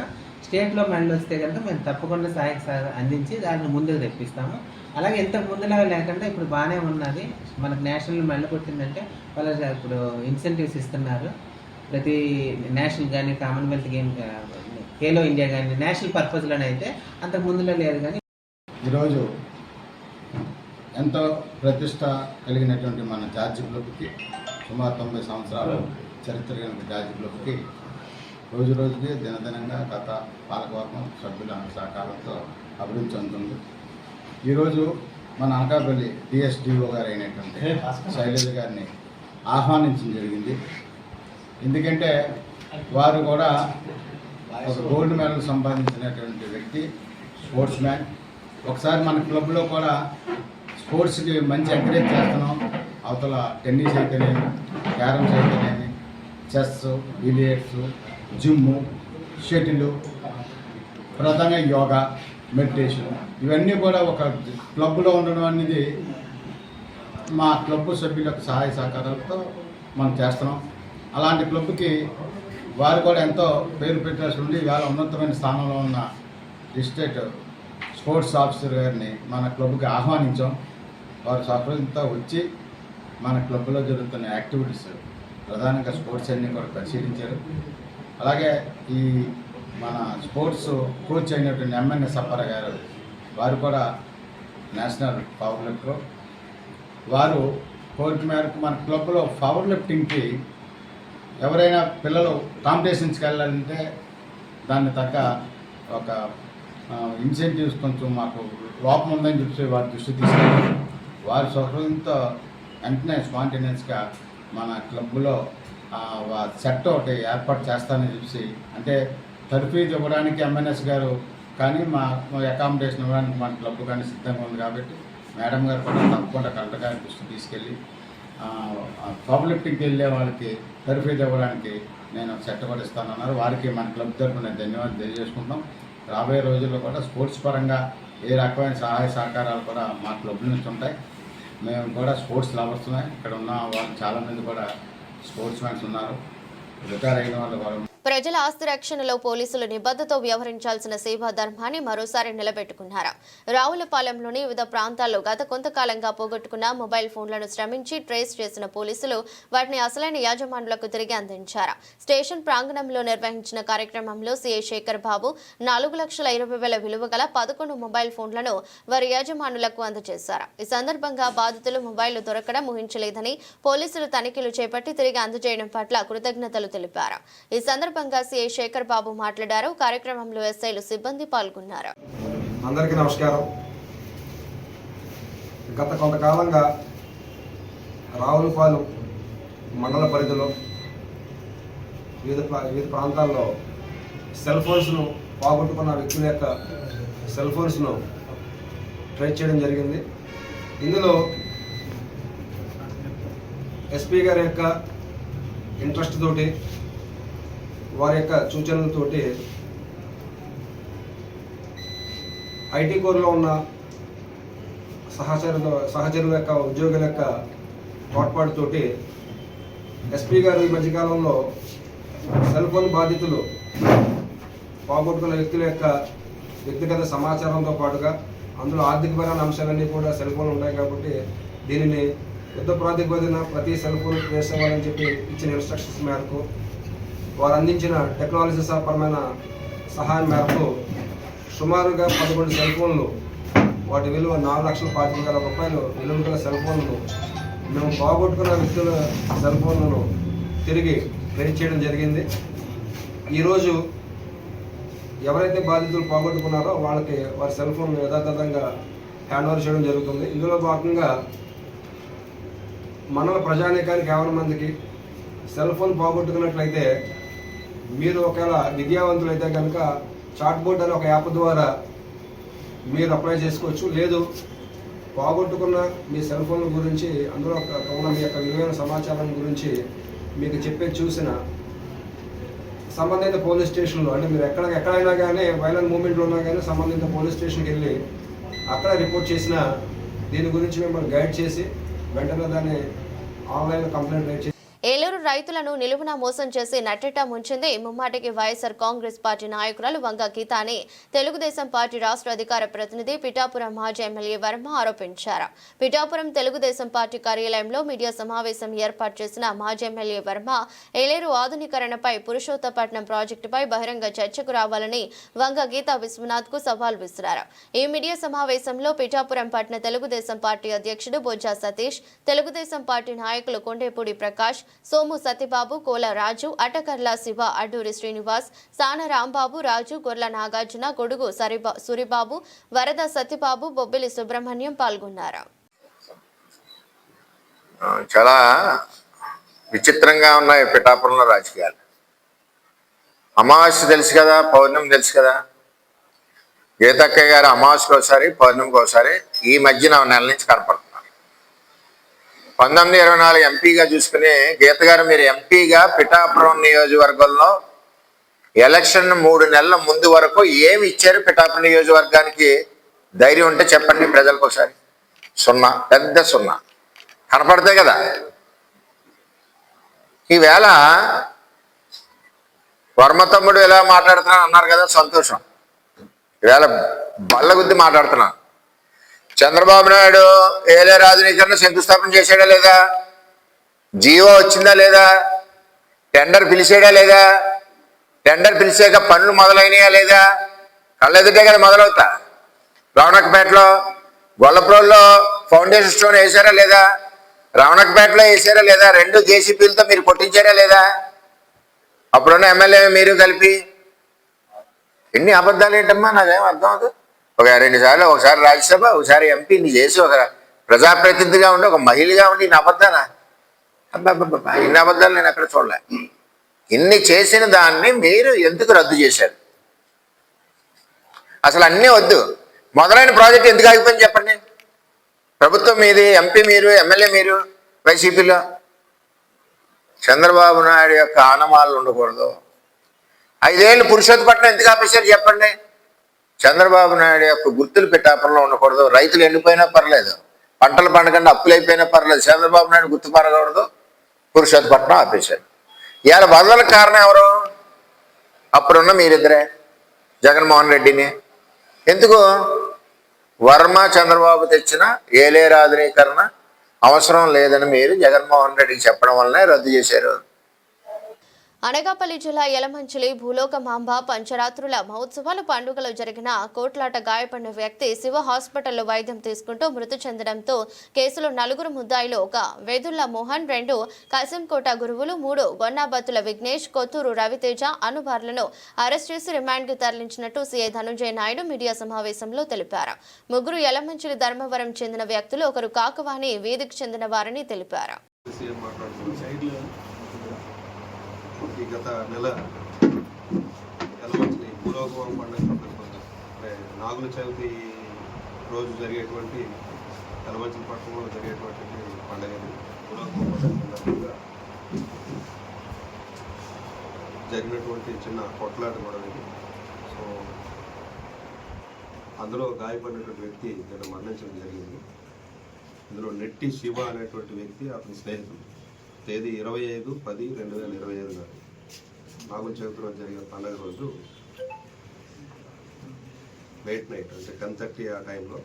స్టేట్లో మెడల్ వస్తే కనుక మేము తప్పకుండా సహాయం అందించి దాన్ని ముందుకు తెప్పిస్తాము. అలాగే ఇంతకు ముందులాగా లేకుండా ఇప్పుడు బాగానే ఉన్నది. మనకు నేషనల్ మెడల్ కొట్టిందంటే వాళ్ళకి ఇప్పుడు ఇన్సెంటివ్స్ ఇస్తున్నారు. ప్రతి నేషనల్ కానీ కామన్వెల్త్ గేమ్ ఖేలో ఇండియా కానీ నేషనల్ పర్పస్లోనే అయితే అంతకు ముందులో లేదు. కానీ ఈరోజు ఎంతో ప్రతిష్ట కలిగినటువంటి మన జార్జి క్లబ్కి సుమారు 90 సంవత్సరాలు చరిత్ర కలిగిన జార్జి క్లబ్కి రోజు రోజుకి దినదినంగా గత పాలకవర్గం సభ్యుల సహకారంతో అభివృద్ధి చెందుతుంది. ఈరోజు మన అనకాపల్లి డిఎస్డిఓ గారు అయినటువంటి శైలజ గారిని ఆహ్వానించడం జరిగింది. ఎందుకంటే వారు కూడా ఒక గోల్డ్ మెడల్ సంపాదించినటువంటి వ్యక్తి, స్పోర్ట్స్ మ్యాన్. ఒకసారి మన క్లబ్లో కూడా స్పోర్ట్స్కి మంచి ఎంకరేజ్ చేస్తున్నాం. అవతల టెన్నిస్ అయితేనేమి, క్యారమ్స్ అయితేనేమి, చెస్, బిలియర్డ్స్, జిమ్, షటిల్, ప్రధానంగా యోగా, మెడిటేషన్, ఇవన్నీ కూడా ఒక క్లబ్లో ఉండడం అనేది మా క్లబ్ సభ్యులకు సహాయ సహకారాలతో మనం చేస్తున్నాం. అలాంటి క్లబ్కి వారు కూడా ఎంతో పేరు పెట్టాల్సి ఉండి ఇవాళ ఉన్నతమైన స్థానంలో ఉన్న డిస్ట్రిక్ట్ స్పోర్ట్స్ ఆఫీసర్ గారిని మన క్లబ్కి ఆహ్వానించాం. వారు సహృదయంతో వచ్చి మన క్లబ్లో జరుగుతున్న యాక్టివిటీస్, ప్రధానంగా స్పోర్ట్స్ అన్నీ కూడా పరిశీలించారు. అలాగే ఈ మన స్పోర్ట్స్ కోచ్ అయినటువంటి ఎంఎన్ఎస్ అప్పార గారు, వారు కూడా నేషనల్ పవర్ లిఫ్టర్. వారు కోరిక మేరకు మన క్లబ్లో పవర్ లిఫ్టింగ్కి ఎవరైనా పిల్లలు కాంపిటీషన్స్కి వెళ్ళాలంటే దాన్ని తగ్గ ఒక ఇన్సెంటివ్స్ కొంచెం మాకు లోపం ఉందని చెప్పి వారి దృష్టి తీసుకెళ్ళి వారి సౌకర్యంతో వెంటనే స్పాంటేనియస్గా మన క్లబ్లో సెట్ ఒకటి ఏర్పాటు చేస్తానని చెప్పి, అంటే తర్ఫీదు ఇవ్వడానికి ఎంఎన్ఎస్ గారు కానీ మా అకామిడేషన్ ఇవ్వడానికి మన క్లబ్ కానీ సిద్ధంగా ఉంది. కాబట్టి మేడం గారు కూడా తప్పకుండా కలెక్టర్ గారి దృష్టి తీసుకెళ్ళి పవర్ లిఫ్టింగ్కి వెళ్ళే వాళ్ళకి తర్ఫీదు ఇవ్వడానికి నేను సెట్ కూడా ఇస్తానన్నారు. వారికి మన క్లబ్ తరఫున ధన్యవాదాలు తెలియజేసుకుంటాం. రాబోయే రోజుల్లో కూడా స్పోర్ట్స్ పరంగా ఏ రకమైన సహాయ సహకారాలు కూడా మా క్లబ్ నుంచి ఉంటాయి. మేము కూడా స్పోర్ట్స్ లవర్స్ ఉన్నాయి. ఇక్కడ ఉన్న వాళ్ళు చాలామంది కూడా స్పోర్ట్స్ మ్యాన్స్ ఉన్నారు. రిటైర్ అయిన వాళ్ళు కూడా. ప్రజల ఆస్తి రక్షణలో పోలీసులు నిబద్ధతో వ్యవహరించాల్సిన సేవా ధర్మాన్ని మరోసారి నిలబెట్టుకున్నారు. రావులపాలెంలోని వివిధ ప్రాంతాల్లో గత కొంతకాలంగా పోగొట్టుకున్న మొబైల్ ఫోన్లను శ్రమించి ట్రేస్ చేసిన పోలీసులు వాటిని అసలైన యాజమానులకు తిరిగి అందించారు. స్టేషన్ ప్రాంగణంలో నిర్వహించిన కార్యక్రమంలో సీఐ శేఖర్ బాబు 4,20,000 విలువ గల 11 మొబైల్ ఫోన్లను వారి యాజమానులకు అందజేశారు. ఈ సందర్భంగా బాధితులు మొబైల్ దొరకడం ఊహించలేదని పోలీసులు తనిఖీలు చేపట్టి తిరిగి అందజేయడం పట్ల కృతజ్ఞతలు తెలిపారు. ఈ సందర్భంగా సీఐ శేఖర్ బాబు మాట్లాడారు. కార్యక్రమంలో ఎస్ఐలు సిబ్బంది పాల్గొన్నారు. అందరికీ నమస్కారం. గత కొంతకాలంగా రావులపాలెం మండల పరిధిలో వివిధ ప్రాంతాల్లో సెల్ ఫోన్స్ను పోగొట్టుకున్న వ్యక్తుల యొక్క సెల్ ఫోన్స్ను ట్రేస్ చేయడం జరిగింది. ఇందులో ఎస్పీ గారి యొక్క ఇంట్రెస్ట్ తోటి, వారి యొక్క సూచనలతోటి ఐటీ కోర్లో ఉన్న సహచరుల యొక్క ఉద్యోగుల యొక్క తోడ్పాటుతోటి ఎస్పీ గారు ఈ మధ్యకాలంలో సెల్ ఫోన్ బాధితులు పోగొట్టుకున్న వ్యక్తుల యొక్క వ్యక్తిగత సమాచారంతో పాటుగా అందులో ఆర్థికపరమైన అంశాలన్నీ కూడా సెల్ ఫోన్లు ఉన్నాయి కాబట్టి దీనిని యుద్ధ ప్రాతిపదికన ప్రతి సెల్ ఫోన్ వేసేవాలని చెప్పి ఇచ్చిన ఇన్స్ట్రక్షన్స్ మేరకు వారు అందించిన టెక్నాలజీ పరమైన సహాయం మేరకు సుమారుగా 11 సెల్ ఫోన్లు వాటి విలువ 4,25,000 రూపాయలు విలువ గల సెల్ ఫోన్లు మేము పోగొట్టుకున్న వ్యక్తుల సెల్ ఫోన్లను తిరిగి రేట్ చేయడం జరిగింది. ఈరోజు ఎవరైతే బాధితులు పోగొట్టుకున్నారో వాళ్ళకి వారి సెల్ ఫోన్ యథాతథంగా హ్యాండ్ ఓవర్ చేయడం జరుగుతుంది. ఇందులో భాగంగా మండల ప్రజానీకానికి 50 మందికి సెల్ ఫోన్ పోగొట్టుకున్నట్లయితే మీరు ఒకవేళ విద్యావంతులైతే కనుక చాట్ బోర్డ్ అనే ఒక యాప్ ద్వారా మీరు అప్లై చేసుకోవచ్చు. లేదు పోగొట్టుకున్న మీ సెల్ ఫోన్ గురించి అందులో ఉన్న మీ యొక్క విలువైన సమాచారం గురించి మీకు చెప్పే చూసిన సంబంధిత పోలీస్ స్టేషన్లో అంటే మీరు ఎక్కడైనా కానీ వైలెంట్ మూమెంట్లో ఉన్నా కానీ సంబంధిత పోలీస్ స్టేషన్కి వెళ్ళి అక్కడ రిపోర్ట్ చేసిన దీని గురించి మిమ్మల్ని గైడ్ చేసి వెంటనే దాన్ని ఆన్లైన్లో కంప్లైంట్ రేట్ చేసి ఏలూరు రైతులను నిలువున మోసం చేసి నట్టేట ముంచింది ముమ్మాటికి వైఎస్ఆర్ కాంగ్రెస్ పార్టీ నాయకురాలు వంగ గీత అని తెలుగుదేశం పార్టీ రాష్ట్ర అధికార ప్రతినిధి పిఠాపురం మాజీ ఎమ్మెల్యే వర్మ ఆరోపించారు. పిఠాపురం తెలుగుదేశం పార్టీ కార్యాలయంలో మీడియా సమావేశం ఏర్పాటు చేసిన మాజీ ఎమ్మెల్యే వర్మ ఏలేరు ఆధునీకరణపై పురుషోత్తపట్నం ప్రాజెక్టుపై బహిరంగ చర్చకు రావాలని వంగ గీత విశ్వనాథ్ కు సవాల్ విసిరారు. ఈ మీడియా సమావేశంలో పిఠాపురం పట్న తెలుగుదేశం పార్టీ అధ్యక్షుడు బొజ్జా సతీష్, తెలుగుదేశం పార్టీ నాయకులు కొండేపూడి ప్రకాష్, సోము సత్యబాబు, కోల రాజు, అటకర్ల శివ, అడ్డూరి శ్రీనివాస్, సాన రాంబాబు, రాజు, గొర్ల నాగార్జున, గొడుగు సూరిబాబు, వరద సత్యబాబు, బొబ్బిలి సుబ్రహ్మణ్యం పాల్గొన్నారు. చాలా విచిత్రంగా ఉన్నాయి పిఠాపురంలో రాజకీయాలు. అమావాస్య తెలుసు కదా, పౌర్ణమి తెలుసు కదా. గీతక్కయ్య గారు అమావాస్యకు ఒకసారి, పౌర్ణమికి ఒకసారి ఈ మధ్యన నెల నుంచి కనపడుతున్నారు. 1924 ఎంపీగా చూసుకుని గీత గారు మీరు ఎంపీగా పిఠాపురం నియోజకవర్గంలో ఎలక్షన్ 3 నెలల ముందు వరకు ఏమి ఇచ్చారు పిఠాపురం నియోజకవర్గానికి? ధైర్యం ఉంటే చెప్పండి ప్రజలకు ఒకసారి. 0, పెద్ద 0 కనపడతాయి కదా. ఈవేళ వర్మ తమ్ముడు ఎలా మాట్లాడుతున్నాను అన్నారు కదా, సంతోషం. ఈవేళ బల్ల గుద్ది మాట్లాడుతున్నాను. చంద్రబాబు నాయుడు ఏలేరు ఆధునీకరణ శంకుస్థాపన చేశాడా లేదా? జీవో వచ్చిందా లేదా? టెండర్ పిలిచాడా లేదా? టెండర్ పిలిచాక పనులు మొదలైనయా లేదా? కళ్ళెదుటే కదా మొదలవుతా. రావణకపేటలో గొల్లప్రోల్లో ఫౌండేషన్ స్టోన్ వేసారా లేదా? రావణకపేటలో వేసారా లేదా? 2 జేసీపీలతో మీరు కొట్టించారా లేదా? అప్పుడున్న ఎమ్మెల్యే మీరు కలిపి ఎన్ని అబద్ధాలు ఏంటమ్మా, నాకేం అర్థం అవుతుంది. 2 సార్లు, ఒకసారి రాజ్యసభ, ఒకసారి ఎంపీ ని చేసి ఒక ప్రజాప్రతినిధిగా ఉండి ఒక మహిళగా ఉండి ఇన్ని అబద్ధాలా? అబ్బాబ్బా, ఇన్ని అబద్ధాలు నేను ఎక్కడ చూడలే. ఇన్ని చేసిన దాన్ని మీరు ఎందుకు రద్దు చేశారు? అసలు అన్నీ వద్దు, మొదలైన ప్రాజెక్ట్ ఎందుకు ఆగిపోయింది చెప్పండి. ప్రభుత్వం మీది, ఎంపీ మీరు, ఎమ్మెల్యే మీరు, వైసీపీలో. చంద్రబాబు నాయుడు యొక్క ఆనమాలు ఉండకూడదు. 5 ఏళ్ళు పురుషోత్తపట్నం ఎందుకు ఆపేశారు చెప్పండి. చంద్రబాబు నాయుడు యొక్క గుర్తులు పిఠాపురంలో ఉండకూడదు. రైతులు ఎండిపోయినా పర్లేదు, పంటలు పండకుండా అప్పులైపోయినా పర్లేదు, చంద్రబాబు నాయుడు గుర్తు పడకూడదు. పురుషోత్తపట్నం ఆపేశారు. ఇవాళ బదలకు కారణం ఎవరు? అప్పుడున్న మీరిద్దరే, జగన్మోహన్ రెడ్డిని. ఎందుకు? వర్మ చంద్రబాబు తెచ్చిన ఏలేరు ఆధునీకరణ అవసరం లేదని మీరు జగన్మోహన్ రెడ్డికి చెప్పడం వల్లనే రద్దు చేశారు. అనకాపల్లి జిల్లా యలమంచిలి భూలోకమాంబ పంచరాత్రుల మహోత్సవాల పండుగలో జరిగిన కోట్లాట గాయపడిన వ్యక్తి శివ హాస్పిటల్లో వైద్యం తీసుకుంటూ మృతి చెందడంతో కేసులో 4 ముద్దాయిలు, 1 వేదుల్లా మోహన్, 2 కసింకోట గురువులు, 3 గొన్నాబత్తుల విఘ్నేష్, కొత్తూరు రవితేజ అనుభారులను అరెస్ట్ చేసి రిమాండ్కు తరలించినట్టు సీఐ ధనుంజయ నాయుడు మీడియా సమావేశంలో తెలిపారు. 3 యలమంచిలి ధర్మవరం చెందిన వ్యక్తులు, 1 కాకవాణి వీధికి చెందిన వారని తెలిపారు. గత నెల యలమంచిలి భూలోకం పండుగ సందర్భంగా అంటే నాగుల చవితి రోజు జరిగేటువంటి యలమంచిలి పట్టణంలో జరిగేటువంటి పండుగ భూలోకం పండుగ సందర్భంగా జరిగినటువంటి చిన్న కొట్లాట కూడా ఇది. సో అందులో గాయపడినటువంటి వ్యక్తి మరణించడం జరిగింది. ఇందులో నెట్టి శివ అనేటువంటి వ్యక్తి అతని స్నేహితుడు. తేదీ 25/10/2025 నాడు నాగుల చవితి రోజు జరిగిన పండుగ రోజు లేట్ నైట్ అంటే 10:30 ఆ టైంలో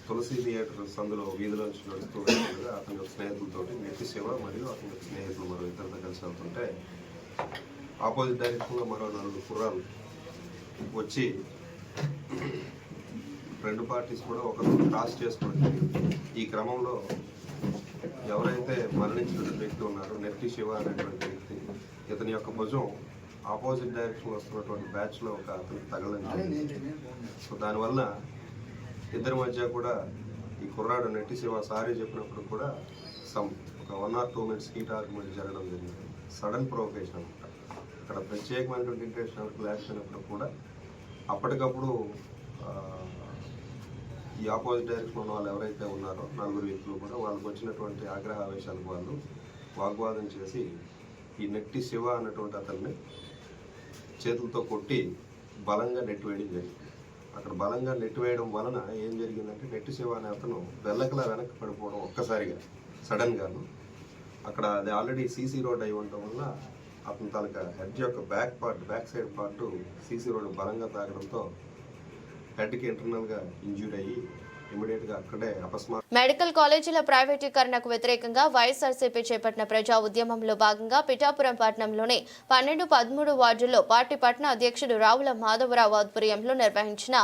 తులసి థియేటర్ సందులో వీధిలోంచి నడుస్తూ వెళ్ళగా అతని యొక్క స్నేహితులతోటి నెట్టి శివ మరియు అతని యొక్క స్నేహితులు మరో ఇద్దరితో కలిసి వెళ్తుంటే ఆపోజిట్ డైరెక్షన్లో మరో 4 కుర్రాలు వచ్చి 2 పార్టీస్ కూడా ఒకరు క్రాస్ చేసుకోవడం జరిగింది. ఈ క్రమంలో ఎవరైతే మరణించినటువంటి వ్యక్తి ఉన్నారో నెట్టి శివ అనేటువంటి వ్యక్తి, ఇతని యొక్క భుజం ఆపోజిట్ డైరెక్షన్ వస్తున్నటువంటి బ్యాచ్లో ఒక అతనికి తగలని. సో దానివల్ల ఇద్దరి మధ్య కూడా ఈ కుర్రాడు నెట్టి శివ సారీ చెప్పినప్పుడు కూడా ఒక 1 or 2 minutes హీట్ ఆర్గ్యుమెంట్ జరగడం జరిగింది. సడన్ ప్రొవొకేషన్ అనమాట. అక్కడ ప్రత్యేకమైనటువంటి ఇంటెన్షనల్ క్లాష్ అయినప్పుడు కూడా అప్పటికప్పుడు ఈ ఆపోజిట్ డైరెక్షన్ ఉన్న వాళ్ళు ఎవరైతే ఉన్నారో 4 వ్యక్తులు కూడా వాళ్ళకి వచ్చినటువంటి ఆగ్రహ ఆవేశాలకు వాళ్ళు వాగ్వాదం చేసి ఈ నెట్టి శివ అన్నటువంటి అతన్ని చేతులతో కొట్టి బలంగా నెట్టివేయడం జరిగింది. అక్కడ బలంగా నెట్టివేయడం వలన ఏం జరిగిందంటే నెట్టి శివ అనే అతను బెల్లకలా వెనక్కి పడిపోవడం ఒక్కసారిగా సడన్గాను. అక్కడ అది ఆల్రెడీ సీసీ రోడ్ అయి ఉండటం వల్ల అతను తనకు హెడ్ యొక్క back side part CC road బలంగా తాగడంతో హెడ్కి ఇంటర్నల్గా ఇంజ్యూర్ అయ్యి ఇమీడియట్గా అక్కడే అకస్మాత్. మెడికల్ కాలేజీల ప్రైవేటీకరణకు వ్యతిరేకంగా వైఎస్ఆర్సీపీ చేపట్టిన ప్రజా ఉద్యమంలో భాగంగా పిఠాపురం పట్టణంలోని 12, 13 వార్డుల్లో పార్టీ పట్టణ అధ్యక్షుడు రావుల మాధవరావు ఆధ్వర్యంలో నిర్వహించిన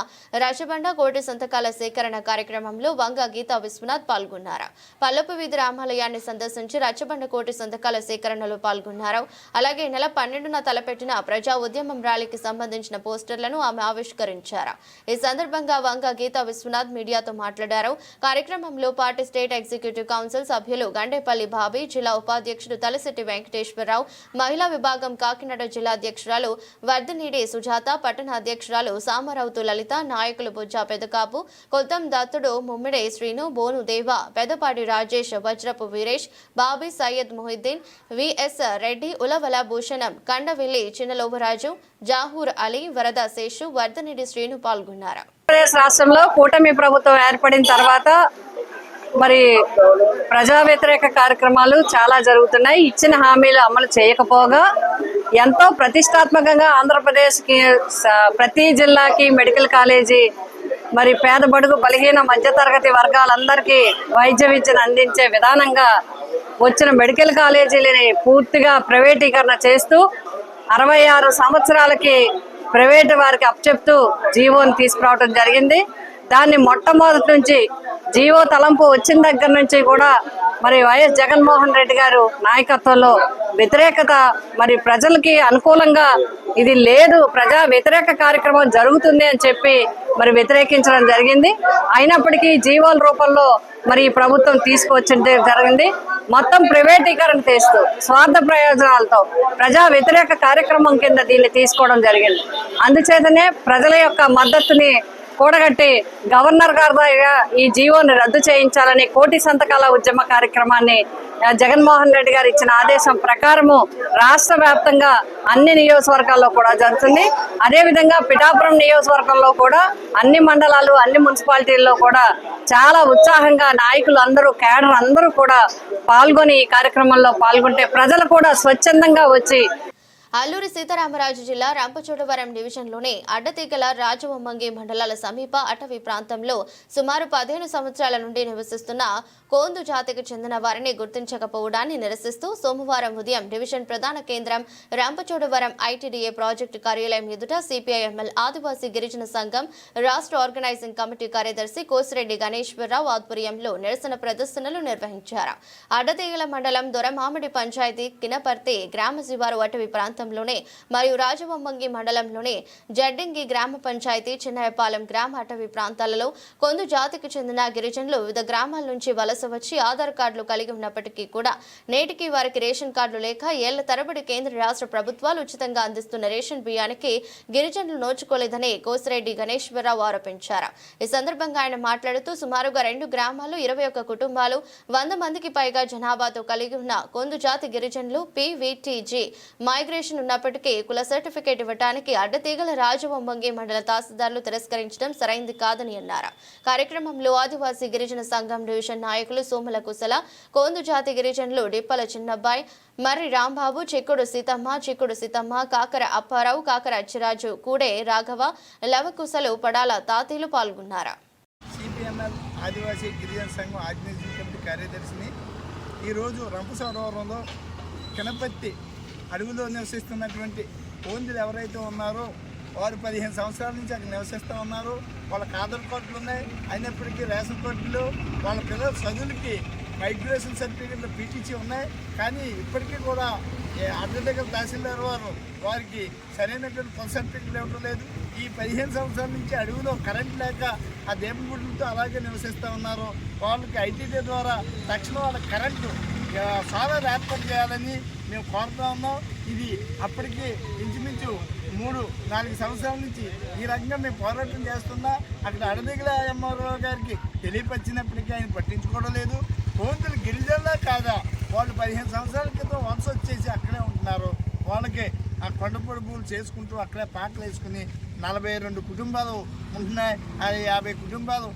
రచబండ కోటి సంతకాల సేకరణ కార్యక్రమంలో వంగ గీతా విశ్వనాథ్ పాల్గొన్నారు. పల్లపు వీధి రామాలయాన్ని సందర్శించి రచబండ కోటి సంతకాల సేకరణలో పాల్గొన్నారు. అలాగే నెల 12న తలపెట్టిన ప్రజా ఉద్యమం ర్యాలీకి సంబంధించిన పోస్టర్లను ఆమె ఆవిష్కరించారు. ఈ సందర్భంగా వంగ గీతా విశ్వనాథ్ మీడియాతో మాట్లాడారు. కార్యక్రమంలో పార్టీ స్టేట్ ఎగ్జిక్యూటివ్ కౌన్సిల్ సభ్యులు గండేపల్లి బాబీ, జిల్లా ఉపాధ్యక్షుడు తలసిటి వెంకటేశ్వరరావు, మహిళా విభాగం కాకినాడ జిల్లా అధ్యక్షురాలు వర్ధనీడి సుజాత, పట్టణ అధ్యక్షురాలు సామరావుతు లలిత, నాయకులు బుజ్జా పెదకాపు, కొత్తం దత్తుడు, ముమ్మిడే శ్రీను, బోను దేవ, పెదపాటి రాజేష్, వజ్రపు వీరేష్, బాబీ, సయ్యద్ మొహిద్దీన్, విఎస్ రెడ్డి, ఉలవల భూషణం, కండవిల్లి చిన్నలోబరాజు, జాహూర్ అలీ, వరద శేషు, వర్ధనీడి శ్రీను పాల్గొన్నారు. ఆంధ్రప్రదేశ్ రాష్ట్రంలో కూటమి ప్రభుత్వం ఏర్పడిన తర్వాత మరి ప్రజా వ్యతిరేక కార్యక్రమాలు చాలా జరుగుతున్నాయి. ఇచ్చిన హామీలు అమలు చేయకపోగా ఎంతో ప్రతిష్టాత్మకంగా ఆంధ్రప్రదేశ్కి ప్రతి జిల్లాకి మెడికల్ కాలేజీ, మరి పేద బడుగు బలహీన మధ్యతరగతి వర్గాలందరికీ వైద్య విద్యను అందించే విధానంగా వచ్చిన మెడికల్ కాలేజీలని పూర్తిగా ప్రైవేటీకరణ చేస్తూ 66 సంవత్సరాలకి ప్రైవేటు వారికి అప్పచెప్తూ జీవోని తీసుకురావడం జరిగింది. దాన్ని మొట్టమొదటి నుంచి జీవో తలంపు వచ్చిన దగ్గర నుంచి కూడా మరి వైఎస్ జగన్మోహన్ రెడ్డి గారు నాయకత్వంలో వ్యతిరేకత, మరి ప్రజలకి అనుకూలంగా ఇది లేదు, ప్రజా వ్యతిరేక కార్యక్రమం జరుగుతుంది అని చెప్పి మరి వ్యతిరేకించడం జరిగింది. అయినప్పటికీ జీవోల రూపంలో మరి ఈ ప్రభుత్వం తీసుకువచ్చడం జరిగింది. మొత్తం ప్రైవేటీకరణ చేస్తూ స్వార్థ ప్రయోజనాలతో ప్రజా వ్యతిరేక కార్యక్రమం కింద దీన్ని తీసుకోవడం జరిగింది. అందుచేతనే ప్రజల యొక్క మద్దతుని కూడగట్టి గవర్నర్ గారి ద్వారా ఈ జీవోని రద్దు చేయించాలని కోటి సంతకాల ఉద్యమ కార్యక్రమాన్ని జగన్మోహన్ రెడ్డి గారు ఇచ్చిన ఆదేశం ప్రకారము రాష్ట్ర వ్యాప్తంగా అన్ని నియోజకవర్గాల్లో కూడా జరుగుతుంది. అదేవిధంగా పిఠాపురం నియోజకవర్గంలో కూడా అన్ని మండలాలు, అన్ని మున్సిపాలిటీల్లో కూడా చాలా ఉత్సాహంగా నాయకులు అందరూ, కేడర్ అందరూ కూడా పాల్గొని ఈ కార్యక్రమంలో పాల్గొంటే ప్రజలు కూడా స్వచ్ఛందంగా వచ్చి. అల్లూరి సీతారామరాజు జిల్లా రంపచోడవరం డివిజన్లోని అడ్డతీగల రాజవొమ్మంగి మండలాల సమీప అటవీ ప్రాంతంలో సుమారు 15 సంవత్సరాల నుండి నివసిస్తున్న కోందు జాతికి చెందిన వారిని గుర్తించకపోవడాన్ని నిరసిస్తూ సోమవారం ఉదయం డివిజన్ ప్రధాన కేంద్రం రంపచోడవరం ఐటీడీఏ ప్రాజెక్టు కార్యాలయం ఎదుట సిపిఐఎంఎల్ ఆదివాసీ గిరిజన సంఘం రాష్ట్ర ఆర్గనైజింగ్ కమిటీ కార్యదర్శి కోసిరెడ్డి గణేశ్వరరావు ఆధ్వర్యంలో నిరసన ప్రదర్శనలు నిర్వహించారు. అడ్డతీగల మండలం దొరమామిడి పంచాయతీ కినపర్తి గ్రామ శివారు అటవీ ప్రాంతంలోనే మరియు రాజవొమ్మంగి మండలంలోని జడ్డింగి గ్రామ పంచాయతీ, చిన్నయపాలెం గ్రామ అటవీ ప్రాంతాలలో కొందు జాతికి చెందిన గిరిజనులు వివిధ గ్రామాల నుంచి వలస వచ్చి ఆధార్ కార్డులు కలిగి ఉన్నప్పటికీ కూడా నేటికి వారికి రేషన్ కార్డులు లేక ఏళ్ల తరబడి కేంద్ర రాష్ట్ర ప్రభుత్వాలు ఉచితంగా అందిస్తున్న రేషన్ బియ్యానికి గిరిజనులు నోచుకోలేదని కోసిరెడ్డి గణేశ్వరరావు ఆరోపించారు. ఈ సందర్భంగా ఆయన మాట్లాడుతూ సుమారుగా 2 గ్రామాలు, 21 కుటుంబాలు, 100 మందికి పైగా జనాభాతో కలిగి ఉన్న కొందు జాతి గిరిజనులు PVTG మైగ్రేషన్ అప్లికేషన్ ఉన్నప్పటికీ కుల సర్టిఫికేట్ ఇవ్వడానికి అడ్డతీగల రాజవంబంగి మండల తహసీల్దార్లు తిరస్కరించడం సరైంది కాదని అన్నారు. కార్యక్రమంలో ఆదివాసీ గిరిజన సంఘం డివిజన్ నాయకులు సోమల కుశల, కోందు జాతి గిరిజనులు డిప్పల చిన్నబ్బాయి, మర్రి రాంబాబు, చిక్కుడు సీతమ్మ, కాకర అప్పారావు, కాకర అచ్చిరాజు, కూడే రాఘవ, లవకుశలు, పడాల తాతీలు పాల్గొన్నారు. సిపిఎంఎల్ ఆదివాసీ గిరిజన సంఘం ఆర్గనైజింగ్ కమిటీ కార్యదర్శిని ఈరోజు రంపసరోవరంలో కినపత్తి అడవిలో నివసిస్తున్నటువంటి కోందులు ఎవరైతే ఉన్నారో వారు 15 సంవత్సరాల నుంచి అక్కడ నివసిస్తూ ఉన్నారు. వాళ్ళకి ఆధార్ కార్డులు ఉన్నాయి, అయినప్పటికీ రేషన్ కార్డులు, వాళ్ళ పిల్లల చదువులకి మైగ్రేషన్ సర్టిఫికెట్లు పీటీసీ ఉన్నాయి. కానీ ఇప్పటికీ కూడా అడ్డదగ్గర తహసీల్దార్ వారికి సరైనటువంటి కుల సర్టిఫికెట్లు ఇవ్వడం లేదు. ఈ 15 సంవత్సరాల నుంచి అడవిలో కరెంట్ లేక ఆ దీపగుడ్లతో అలాగే నివసిస్తూ ఉన్నారు. వాళ్ళకి ఐటీడీ ద్వారా తక్షణం వాళ్ళ కరెంటు సోలార్ ఏర్పాటు చేయాలని మేము కోరుతూ ఉన్నాం. ఇది అప్పటికి ఇంచుమించు 3-4 సంవత్సరాల నుంచి ఈ రకంగా మేము పోరాటం చేస్తున్నా అక్కడ అడదిగల ఎంఆర్ఓ గారికి తెలియపరిచినప్పటికీ ఆయన పట్టించుకోవడం లేదు. కోంతులు గిరిజనులా కాదా, వాళ్ళు 15 సంవత్సరాల క్రితం వలస వచ్చేసి అక్కడే ఉంటున్నారు. వాళ్ళకి ఆ కొండ పొడుపులు చేసుకుంటూ అక్కడే పాటలు వేసుకుని 42 కుటుంబాలు ఉంటున్నాయి. 50 కుటుంబాలు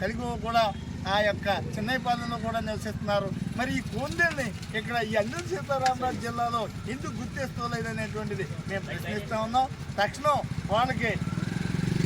కలిగి కూడా ఆ యొక్క చిన్నపాలెంలో కూడా నివసిస్తున్నారు. మరి ఈ కోందేల్ని ఇక్కడ ఈ అల్లూరు సీతారామరాజు జిల్లాలో ఎందుకు గుర్తిస్తలేదనేటువంటిది మేము ప్రశ్నిస్తూ ఉన్నాం. తక్షణం వాళ్ళకి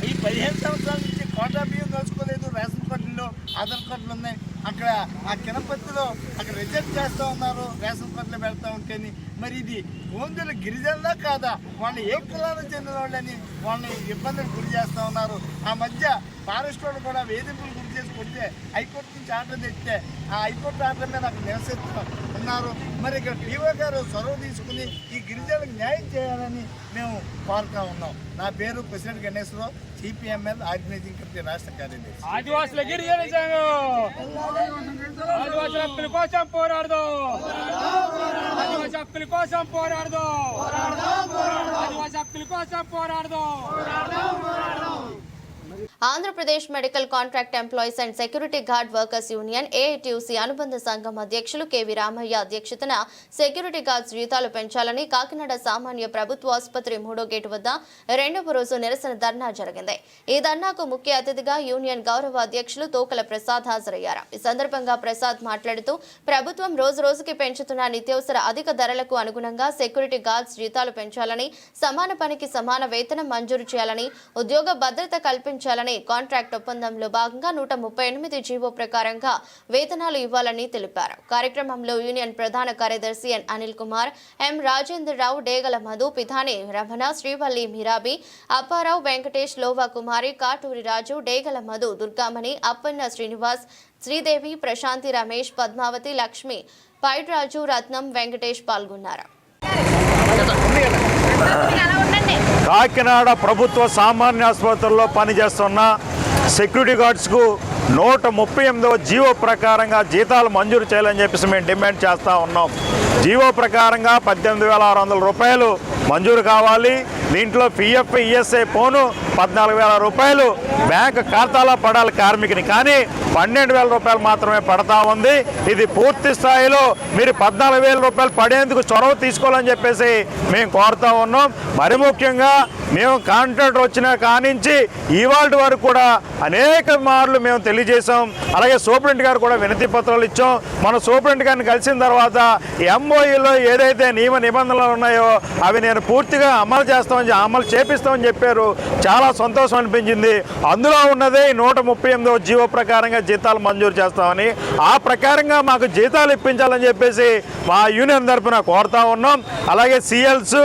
ఈ 15 సంవత్సరాల నుంచి కోటా బియ్యం దోచుకోలేదు, రేషన్ కార్డుల్లో ఆధార్ కార్డులు ఉన్నాయి. అక్కడ ఆ కినపత్తిలో అక్కడ రిజెక్ట్ చేస్తూ ఉన్నారు రేషన్ కార్డులు పెడతా ఉంటేని. మరి ఇది కోందుల గిరిజనులా కాదా, వాళ్ళు ఏ కులానికి చెందిన వాళ్ళని వాళ్ళని ఇబ్బందులు గురి చేస్తూ ఉన్నారు. ఆ మధ్య ఫారెస్ట్ వాళ్ళు కూడా వేధింపులు గురి చేసి కొడితే హైకోర్టు నుంచి ఆర్డర్ తెచ్చితే ఆ హైకోర్టు ఆర్డర్ మీద అక్కడ నివసిస్తూ ఉన్నారు. మరి ఇక్కడ డిఓ గారు చొరవ తీసుకుని ఈ గిరిజనులకు న్యాయం చేయాలని మేము కోరుతా ఉన్నాం. నా పేరు president Ganeswararao, CPML organising committee రాష్ట్ర కార్యదర్శి. ఆదివాసుల గిరిజన సంఘం ఆదివాసుల హక్కుల కోసం పోరాడదాం, ఆదివాసి హక్కుల కోసం పోరాడదాం, ఆదివాసి హక్కుల కోసం పోరాడదాం. Andhra Pradesh medical contract employees and security guard workers union AITUC అనుబంధ సంఘం అధ్యక్షులు కెవి రామయ్య అధ్యక్షతన సెక్యూరిటీ గార్డ్స్ జీతాలు పెంచాలని కాకినాడ సామాన్య ప్రభుత్వ ఆసుపత్రి 3వ గేటు వద్ద 2వ రోజు నిరసన ధర్నా జరిగింది. ఈ ధర్నాకు ముఖ్య అతిథిగా యూనియన్ గౌరవ అధ్యక్షులు తోకల ప్రసాద్ హాజరయ్యారు. ఈ సందర్భంగా ప్రసాద్ మాట్లాడుతూ ప్రభుత్వం రోజు రోజుకి పెంచుతున్న నిత్యావసర అధిక ధరలకు అనుగుణంగా సెక్యూరిటీ గార్డ్స్ జీతాలు పెంచాలని, సమాన పనికి సమాన వేతనం మంజూరు చేయాలని, ఉద్యోగ భద్రత కల్పించాలని, కాంట్రాక్ట్ ఒప్పందంలో భాగంగా 138 జీవో ప్రకారంగా వేతనాలు ఇవ్వాలని తెలిపారు. కార్యక్రమంలో యూనియన్ ప్రధాన కార్యదర్శి ఎన్ అనిల్ కుమార్, ఎం రాజేంద్రరావు, డేగల మధు, పిథాని రమణ, శ్రీవల్లి మీరాబి, అప్పారావు, వెంకటేష్, లోవా కుమారి, కాటూరి రాజు, డేగల మధు, దుర్గామణి, అప్పన్న శ్రీనివాస్, శ్రీదేవి, ప్రశాంతి, రమేష్, పద్మావతి, లక్ష్మి, పైడ్రాజు, రత్నం, వెంకటేష్ పాల్గొన్నారు. కాకినాడ ప్రభుత్వ సామాన్య ఆసుపత్రుల్లో పనిచేస్తున్న సెక్యూరిటీ గార్డ్స్కు 138వ జీవో ప్రకారంగా జీతాలు మంజూరు చేయాలని చెప్పేసి మేము డిమాండ్ చేస్తూ ఉన్నాం. జీవో ప్రకారంగా 18,600 రూపాయలు మంజూరు కావాలి. దీంట్లో పిఎఫ్, ఈఎస్ఐ పోను 14,000 రూపాయలు బ్యాంక్ ఖాతాలో పడాలి కార్మికుని, కానీ 12,000 రూపాయలు మాత్రమే పడతా ఉంది. ఇది పూర్తి స్థాయిలో మీరు 14,000 రూపాయలు పడేందుకు చొరవ తీసుకోవాలని చెప్పేసి మేము కోరుతా ఉన్నాం. మరి ముఖ్యంగా మేము కాంట్రాక్టర్ వచ్చిన కానించి ఇవాళ వరకు కూడా అనేక మార్లు మేము తెలియజేసాం. అలాగే సూపరింటెండెంట్ గారు కూడా వినతి పత్రాలు ఇచ్చాం. మన సూపరింటెండెంట్ గారిని కలిసిన తర్వాత ఎంఓఈలో ఏదైతే నియమ నిబంధనలు ఉన్నాయో అవి నేను పూర్తిగా అమలు చేపిస్తామని చెప్పారు. చాలా సంతోషం అనిపించింది. అందులో ఉన్నదే 138వ జీవో ప్రకారంగా జీతాలు మంజూరు చేస్తామని, ఆ ప్రకారంగా మాకు జీతాలు ఇప్పించాలని చెప్పేసి మా యూనియన్ తరఫున కోరుతా ఉన్నాం. అలాగే సిఎల్స్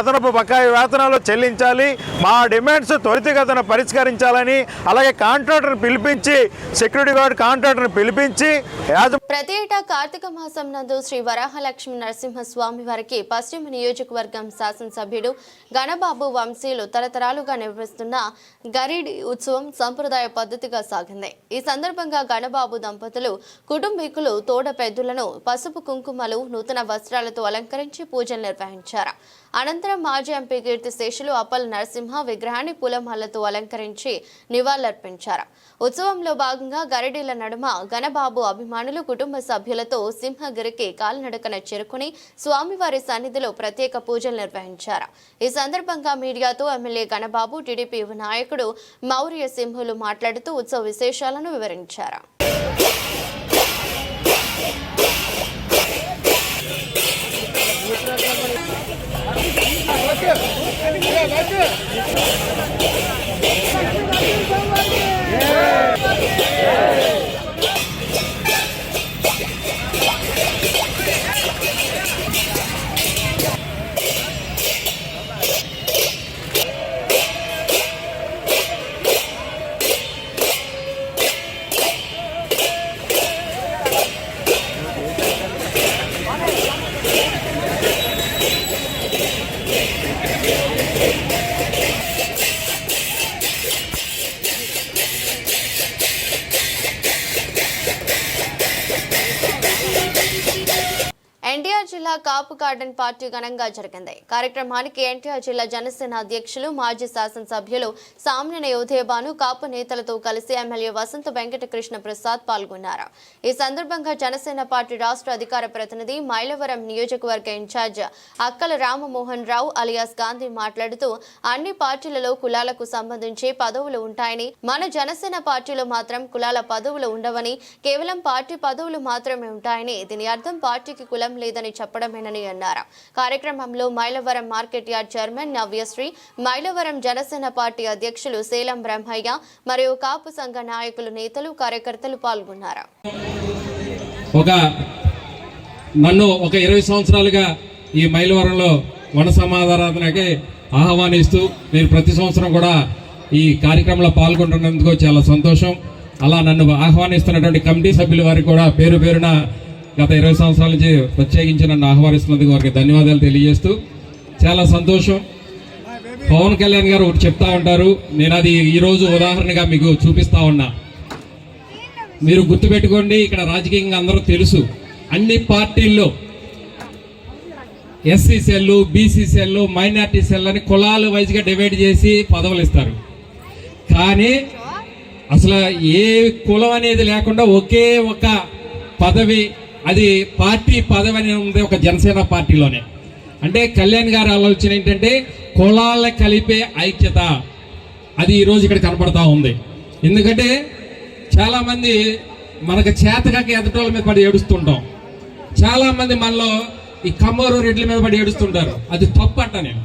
అదనపు బకాయి వేతనాలు చెల్లించాలి, మా డిమాండ్స్ త్వరితగతిన పరిష్కరించాలని, అలాగే కాంట్రాక్టర్ని పిలిపించి సెక్యూరిటీ గార్డ్ కాంట్రాక్టర్ని పిలిపించి ప్రతి ఏటా కార్తీక మాసం నందు శ్రీ వరాహలక్ష్మి నరసింహస్వామి వారికి పశ్చిమ నియోజకవర్గం శాసనసభ్యుడు గణబాబు వంశీయులు తరతరాలుగా నిర్వహిస్తున్న గరీడి ఉత్సవం సంప్రదాయ పద్ధతిగా సాగింది. ఈ సందర్భంగా గణబాబు దంపతులు కుటుంబీకులు తోడ పెద్దులను పసుపు కుంకుమలు నూతన వస్త్రాలతో అలంకరించి పూజలు నిర్వహించారు. అనంతరం మాజీ ఎంపీ కీర్తిశేషులు అప్పల్ నరసింహ విగ్రహాన్ని పూలమాలతో అలంకరించి నివాళులర్పించారు. ఉత్సవ ఉత్సవంలో భాగంగా గరిడీల నడుమ గణబాబు అభిమానులు కుటుంబ సభ్యులతో సింహగిరికి కాలినడకన చేరుకుని స్వామివారి సన్నిధిలో ప్రత్యేక పూజలు నిర్వహించారు. ఈ సందర్భంగా మీడియాతో ఎమ్మెల్యే గణబాబు, టీడీపీ యువ నాయకుడు మౌర్య సింహులు మాట్లాడుతూ ఉత్సవ విశేషాలను వివరించారు. ఎన్టీఆర్ జిల్లా కాపు గార్డెన్ పార్టీ ఘనంగా జరిగింది. కార్యక్రమానికి ఎన్టీఆర్ జిల్లా జనసేన అధ్యక్షులు, మాజీ శాసనసభ్యులు సామ్యన యోధేబాను కాపు నేతలతో కలిసి ఎమ్మెల్యే వసంత వెంకట కృష్ణ ప్రసాద్ పాల్గొన్నారు. ఈ సందర్భంగా జనసేన పార్టీ రాష్ట్ర అధికార ప్రతినిధి, మైలవరం నియోజకవర్గ ఇన్ఛార్జ్ అక్కల రామమోహన్ రావు అలియాస్ గాంధీ మాట్లాడుతూ అన్ని పార్టీలలో కులాలకు సంబంధించి పదవులు ఉంటాయని, మన జనసేన పార్టీలో మాత్రం కులాల పదవులు ఉండవని, కేవలం పార్టీ పదవులు మాత్రమే ఉంటాయని, దీని అర్థం పార్టీకి కులం లేదని చెప్పడమేనని అన్నారు. కార్యక్రమంలో Mylavaram market yard chairman Navyasri, Mylavaram Janasena party అధ్యక్షులు సేలం బ్రహ్మయ్య మరియు కాపు సంఘ నాయకులు, నేతలు, కార్యకర్తలు పాల్గొన్నారు. నన్ను ఒక 20 సంవత్సరాలుగా ఈ మైలవరంలో వన సమాధానానికి ఆహ్వానిస్తూ నేను ప్రతి సంవత్సరం కూడా ఈ కార్యక్రమంలో పాల్గొంటున్నందుకు చాలా సంతోషం. అలా నన్ను ఆహ్వానిస్తున్నటువంటి కమిటీ సభ్యుల వారికి కూడా పేరు పేరున గత 20 సంవత్సరాల నుంచి ప్రత్యేకించి నన్ను ఆహ్వానిస్తున్నందుకు వారికి ధన్యవాదాలు తెలియజేస్తూ చాలా సంతోషం. పవన్ కళ్యాణ్ గారు ఒకటి చెప్తా ఉంటారు, నేను అది ఈరోజు ఉదాహరణగా మీకు చూపిస్తా ఉన్నా. మీరు గుర్తుపెట్టుకోండి, ఇక్కడ రాజకీయంగా అందరూ తెలుసు, అన్ని పార్టీల్లో SC cell, BC cell, minority cell అని కులాల వైజ్గా డివైడ్ చేసి పదవులు ఇస్తారు. కానీ అసలు ఏ కులం అనేది లేకుండా ఒకే ఒక పదవి, అది పార్టీ పదవి అని ఉంది ఒక జనసేన పార్టీలోనే. అంటే కళ్యాణ్ గారి ఆలోచన ఏంటంటే కులాల కలిపే ఐక్యత, అది ఈరోజు ఇక్కడ కనపడతా ఉంది. ఎందుకంటే చాలామంది మనకు చేతకాక ఎదటోళ్ళ మీద పడి ఏడుస్తుంటాం. చాలామంది మనలో ఈ కమ్మూరు రెడ్ల మీద పడి ఏడుస్తుంటారు. అది తప్పు అంట. నేను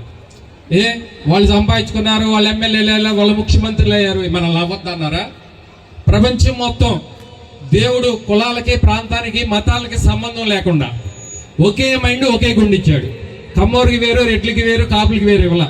వాళ్ళు సంపాదించుకున్నారు, వాళ్ళ ఎమ్మెల్యేలు, వాళ్ళ ముఖ్యమంత్రులు అయ్యారు, మనల్ని అవ్వద్దన్నారా? ప్రపంచం మొత్తం దేవుడు కులాలకి, ప్రాంతానికి, మతాలకి సంబంధం లేకుండా ఒకే మైండ్, ఒకే గుండె ఇచ్చాడు. కమ్మూరికి వేరు, రెడ్లకి వేరు, కాపులకి వేరు ఇవ్వాల.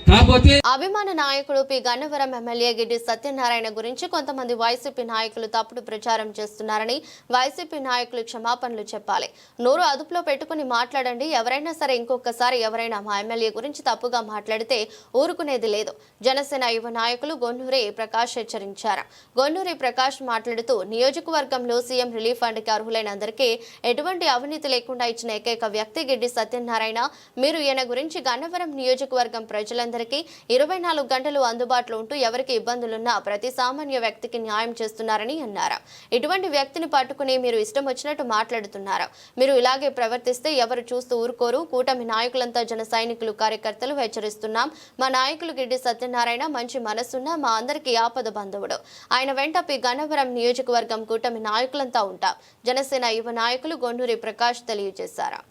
కాకపోతే అభిమాన నాయకుడు పి గన్నవరం ఎమ్మెల్యే గిడ్డి సత్యనారాయణ గురించి కొంతమంది వైసీపీ నాయకులు తప్పుడు ప్రచారం చేస్తున్నారని వైసీపీ నాయకులు క్షమాపణలు చెప్పాలి. నోరు అదుపులో పెట్టుకుని మాట్లాడండి. ఎవరైనా సరే ఇంకొకసారి ఎవరైనా మా ఎమ్మెల్యే గురించి తప్పుగా మాట్లాడితే ఊరుకునేది లేదు. జనసేన యువ నాయకులు గొన్నూరి ప్రకాష్ హెచ్చరించారు. గొన్నూరి ప్రకాష్ మాట్లాడుతూ నియోజకవర్గంలో సీఎం రిలీఫ్ ఫండ్కి అర్హులైన అందరికీ ఎటువంటి అవినీతి లేకుండా ఇచ్చిన ఏకైక వ్యక్తి గిడ్డి సత్యనారాయణ. మీరు ఈయన గురించి గన్నవరం నియోజకవర్గం ప్రజలందరూ 24 గంటలు అందుబాటులో ఉంటూ ఎవరికి ఇబ్బందులున్నా ప్రతి సామాన్య వ్యక్తికి న్యాయం చేస్తున్నారని అన్నారు. ఇటువంటి వ్యక్తిని పట్టుకుని మీరు ఇష్టం వచ్చినట్టు మాట్లాడుతున్నారు. మీరు ఇలాగే ప్రవర్తిస్తే ఎవరు చూస్తూ ఊరుకోరు. కూటమి నాయకులంతా జన సైనికులు, కార్యకర్తలు హెచ్చరిస్తున్నాం. మా నాయకులు గిడ్డి సత్యనారాయణ మంచి మనసున్న మా అందరికీ ఆపద బంధువుడు. ఆయన వెంట పి గన్నవరం నియోజకవర్గం కూటమి నాయకులంతా ఉంటాం. జనసేన యువ నాయకులు గొన్నూరి ప్రకాష్ తెలియజేశారు.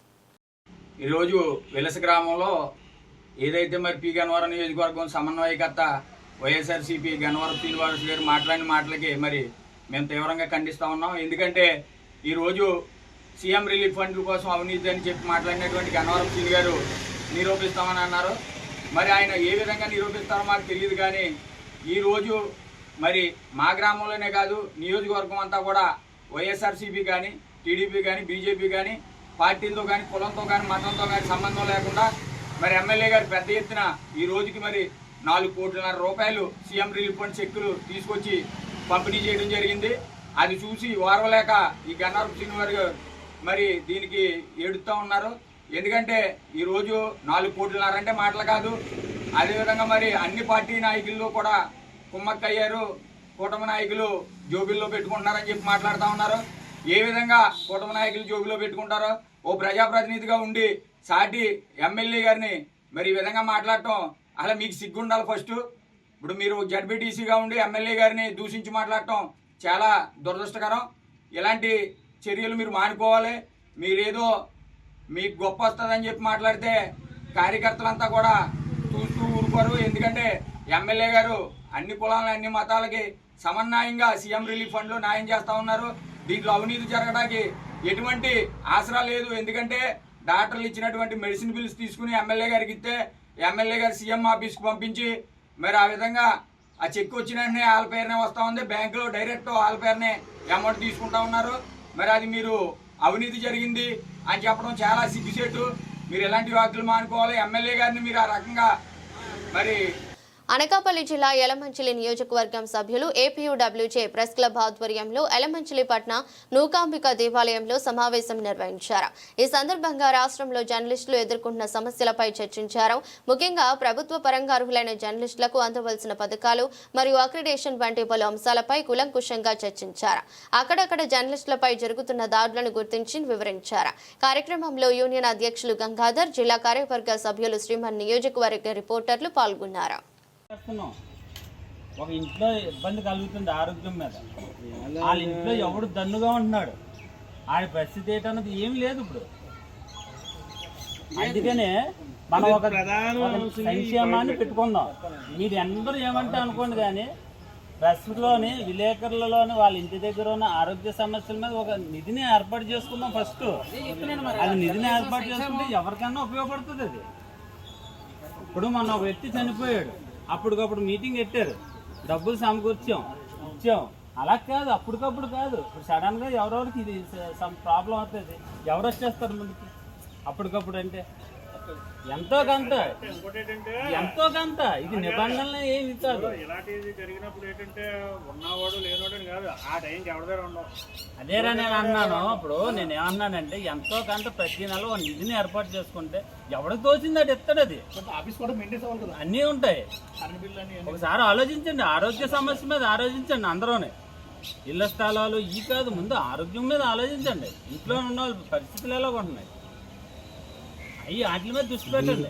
ఈరోజు వెలస గ్రామంలో ఏదైతే మరి పి గన్నవరం నియోజకవర్గం సమన్వయకర్త వైఎస్ఆర్సీపీ గన్నవరం శ్రీనివాస్ గారు మాట్లాడిన మాటలకి మరి మేము తీవ్రంగా ఖండిస్తూ ఉన్నాం. ఎందుకంటే ఈరోజు సీఎం రిలీఫ్ ఫండ్ కోసం అవినీతి అని చెప్పి మాట్లాడినటువంటి గన్నవరం శ్రీని గారు నిరూపిస్తామని అన్నారు. మరి ఆయన ఏ విధంగా నిరూపిస్తారో మాకు తెలియదు. కానీ ఈరోజు మరి మా గ్రామంలోనే కాదు, నియోజకవర్గం అంతా కూడా వైఎస్ఆర్సీపీ కానీ, టీడీపీ కానీ, బీజేపీ కానీ, పార్టీలతో కానీ, కులంతో కానీ, మతంతో కానీ సంబంధం లేకుండా మరి ఎమ్మెల్యే గారు పెద్ద ఎత్తున ఈ రోజుకి మరి 4.5 కోట్ల సీఎం రిలీఫ్ ఫండ్ చెక్కులు తీసుకొచ్చి పంపిణీ చేయడం జరిగింది. అది చూసి ఓర్వలేక ఈ గన్నవరం శ్రీనివాస్ గారు మరి దీనికి ఏడుస్తూ ఉన్నారు. ఎందుకంటే ఈరోజు 4.5 కోట్ల అంటే మాటలు కాదు. అదేవిధంగా మరి అన్ని పార్టీ నాయకుల్లో కూడా కుమ్మక్కయ్యారు. కూటమి నాయకులు జోబిల్లో పెట్టుకుంటున్నారని చెప్పి మాట్లాడుతూ ఉన్నారు. ఏ విధంగా కూటమి నాయకులు జోబిలో పెట్టుకుంటారో ఓ ప్రజాప్రతినిధిగా ఉండి సాటి ఎమ్మెల్యే గారిని మరి ఈ విధంగా మాట్లాడటం అలా మీకు సిగ్గుండాలి. ఫస్ట్ ఇప్పుడు మీరు జడ్పీటీసీగా ఉండి ఎమ్మెల్యే గారిని దూషించి మాట్లాడటం చాలా దురదృష్టకరం. ఇలాంటి చర్యలు మీరు మానుకోవాలి. మీరేదో మీకు గొప్ప వస్తుందని చెప్పి మాట్లాడితే కార్యకర్తలంతా కూడా చూస్తూ ఊరుకోరు. ఎందుకంటే ఎమ్మెల్యే గారు అన్ని కులాలను అన్ని మతాలకి సమన్వయంగా సీఎం రిలీఫ్ ఫండ్లో న్యాయం చేస్తూ ఉన్నారు. దీంట్లో అవినీతి జరగడానికి ఎటువంటి ఆసరా లేదు. ఎందుకంటే డాక్టర్లు ఇచ్చినటువంటి మెడిసిన్ బిల్స్ తీసుకుని ఎమ్మెల్యే గారికి ఇస్తే ఎమ్మెల్యే గారు సీఎం ఆఫీస్కి పంపించి మరి ఆ విధంగా ఆ చెక్ వచ్చిన వెంటనే వాళ్ళ పేరునే వస్తూ ఉంది. బ్యాంకులో డైరెక్ట్ వాళ్ళ పేరునే అమౌంట్ తీసుకుంటా ఉన్నారు. మరి అది మీరు అవినీతి జరిగింది అని చెప్పడం చాలా సిగ్గుసేటు. మీరు ఎలాంటి వ్యాఖ్యలు మానుకోవాలి. ఎమ్మెల్యే గారిని మీరు ఆ రకంగా మరి అనకాపల్లి జిల్లా యలమంచిలి నియోజకవర్గం సభ్యులు ఏపీయూడబ్ల్యూజే ప్రెస్ క్లబ్ ఆధ్వర్యంలో యలమంచిలి పట్న నూకాంబిక దేవాలయంలో సమావేశం నిర్వహించారు. ఈ సందర్భంగా రాష్ట్రంలో జర్నలిస్టులు ఎదుర్కొంటున్న సమస్యలపై చర్చించారు. ముఖ్యంగా ప్రభుత్వ పరంగా అర్హులైన జర్నలిస్టులకు అందవలసిన పథకాలు మరియు అక్రిడేషన్ వంటి పలు అంశాలపై కూలంకుషంగా చర్చించారు. అక్కడక్కడ జర్నలిస్టులపై జరుగుతున్న దాడులను గుర్తించి వివరించారు. కార్యక్రమంలో యూనియన్ అధ్యక్షులు గంగాధర్, జిల్లా కార్యవర్గ సభ్యులు శ్రీమన్, నియోజకవర్గ రిపోర్టర్లు పాల్గొన్నారు. ఒక ఇంట్లో ఇబ్బంది కలుగుతుంది ఆరోగ్యం మీద, వాళ్ళ ఇంట్లో ఎవడు దన్నుగా ఉంటున్నాడు, ఆడి పరిస్థితి ఏంటన్నది ఏం లేదు ఇప్పుడు. అందుకనే మనం ఒక సంక్షేమాన్ని పెట్టుకుందాం. మీరు అందరూ ఏమంటే అనుకోండి, కానీ ప్రెస్లోని విలేకరులలోని వాళ్ళ ఇంటి దగ్గర ఉన్న ఆరోగ్య సమస్యల మీద ఒక నిధిని ఏర్పాటు చేసుకుందాం. ఫస్ట్ అది నిధిని ఏర్పాటు చేసుకుంటే ఎవరికైనా ఉపయోగపడుతుంది. అది ఇప్పుడు మొన్న ఒక వ్యక్తి చనిపోయాడు, అప్పటికప్పుడు మీటింగ్ పెట్టారు, డబ్బులు సమకూర్చాం, ఇచ్చాం. అలా కాదు, అప్పటికప్పుడు కాదు. ఇప్పుడు సడన్గా ఎవరెవరికి ఇది ప్రాబ్లం అవుతుంది, ఎవరు వచ్చేస్తారు ముందుకి అప్పటికప్పుడు. అంటే ఎంతో కొంత ఇది నిబంధనలు ఏమి కాదు. ఇలాంటిది జరిగినప్పుడు ఏంటంటే ఉన్నవాడు లేనివాడు కాదు, ఆ టైంకి ఎవరి దగ్గర ఉండవు. అదేరా నేను అన్నాను. ఇప్పుడు నేను ఏమన్నానంటే ఎంతో కొంత ప్రతి నెల ఒక నిధిని ఏర్పాటు చేసుకుంటే ఎవరికి తోచింది అది ఇస్తాడు. అది ఆఫీస్ కూడా మెయింటైన్ అవ్వాలి కదా, అన్నీ ఉంటాయి. ఒకసారి ఆలోచించండి, ఆరోగ్య సమస్య మీద ఆలోచించండి అందరూనే. ఇళ్ల స్థలాలు ఈ కాదు, ముందు ఆరోగ్యం మీద ఆలోచించండి. ఇంట్లో ఉన్న పరిస్థితులు ఎలా ఉంటున్నాయి అవి వాటి మీద దృష్టి పెట్టండి.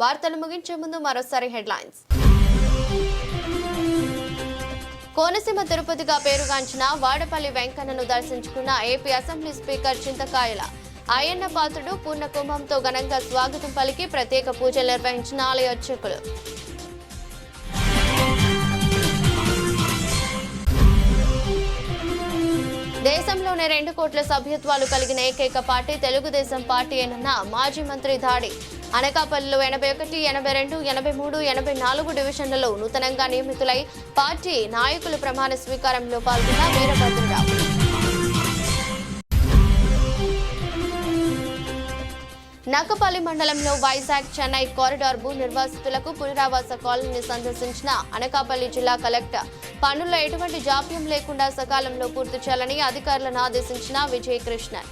వార్తలు ముగించే ముందు మరోసారి హెడ్లైన్స్. కోనసీమ తిరుపతిగా పేరుగాంచిన వాడపల్లి వెంకన్నను దర్శించుకున్న ఏపీ అసెంబ్లీ స్పీకర్ చింతకాయల అయ్యన్న పాత్రుడు పూర్ణ కుంభంతో ఘనంగా స్వాగతం పలికి ప్రత్యేక పూజలు నిర్వహించిన ఆలయ అర్చకులు. దేశంలోనే 2 కోట్ల సభ్యత్వాలు కలిగిన ఏకైక పార్టీ తెలుగుదేశం పార్టీ అయిన మాజీ మంత్రి దాడి. అనకాపల్లిలో 81, 82, 83, 84 డివిజన్లలో నూతనంగా నియమితులై పార్టీ నాయకులు ప్రమాణ స్వీకారంలో పాల్గొన్న వీరభద్రరావు. నక్కపల్లి మండలంలో వైజాగ్ చెన్నై కారిడార్ భూ నిర్వాసితులకు పునరావాస కాలనీని సందర్శించిన అనకాపల్లి జిల్లా కలెక్టర్. పనుల్లో ఎటువంటి జాప్యం లేకుండా సకాలంలో పూర్తి చేయాలని అధికారులను ఆదేశించిన విజయకృష్ణన్.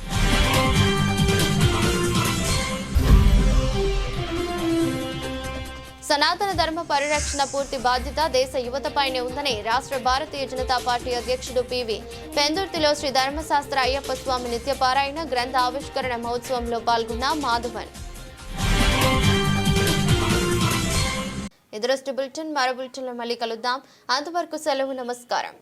సనాతన ధర్మ పరిరక్షణ పూర్తి బాధ్యత దేశ యువతపైనే ఉందని రాష్ట్ర భారతీయ జనతా పార్టీ అధ్యక్షుడు పివి పెందుర్తిలో శ్రీ ధర్మశాస్త్ర అయ్యప్ప స్వామి నిత్యపారాయణ గ్రంథ ఆవిష్కరణ మహోత్సవంలో పాల్గొన్న మాధవన్. ఎదురొస్ట్ బులెటిన్ మరో బులెటిన్లో మళ్ళీ కలుద్దాం. అంతవరకు సెలవు, నమస్కారం.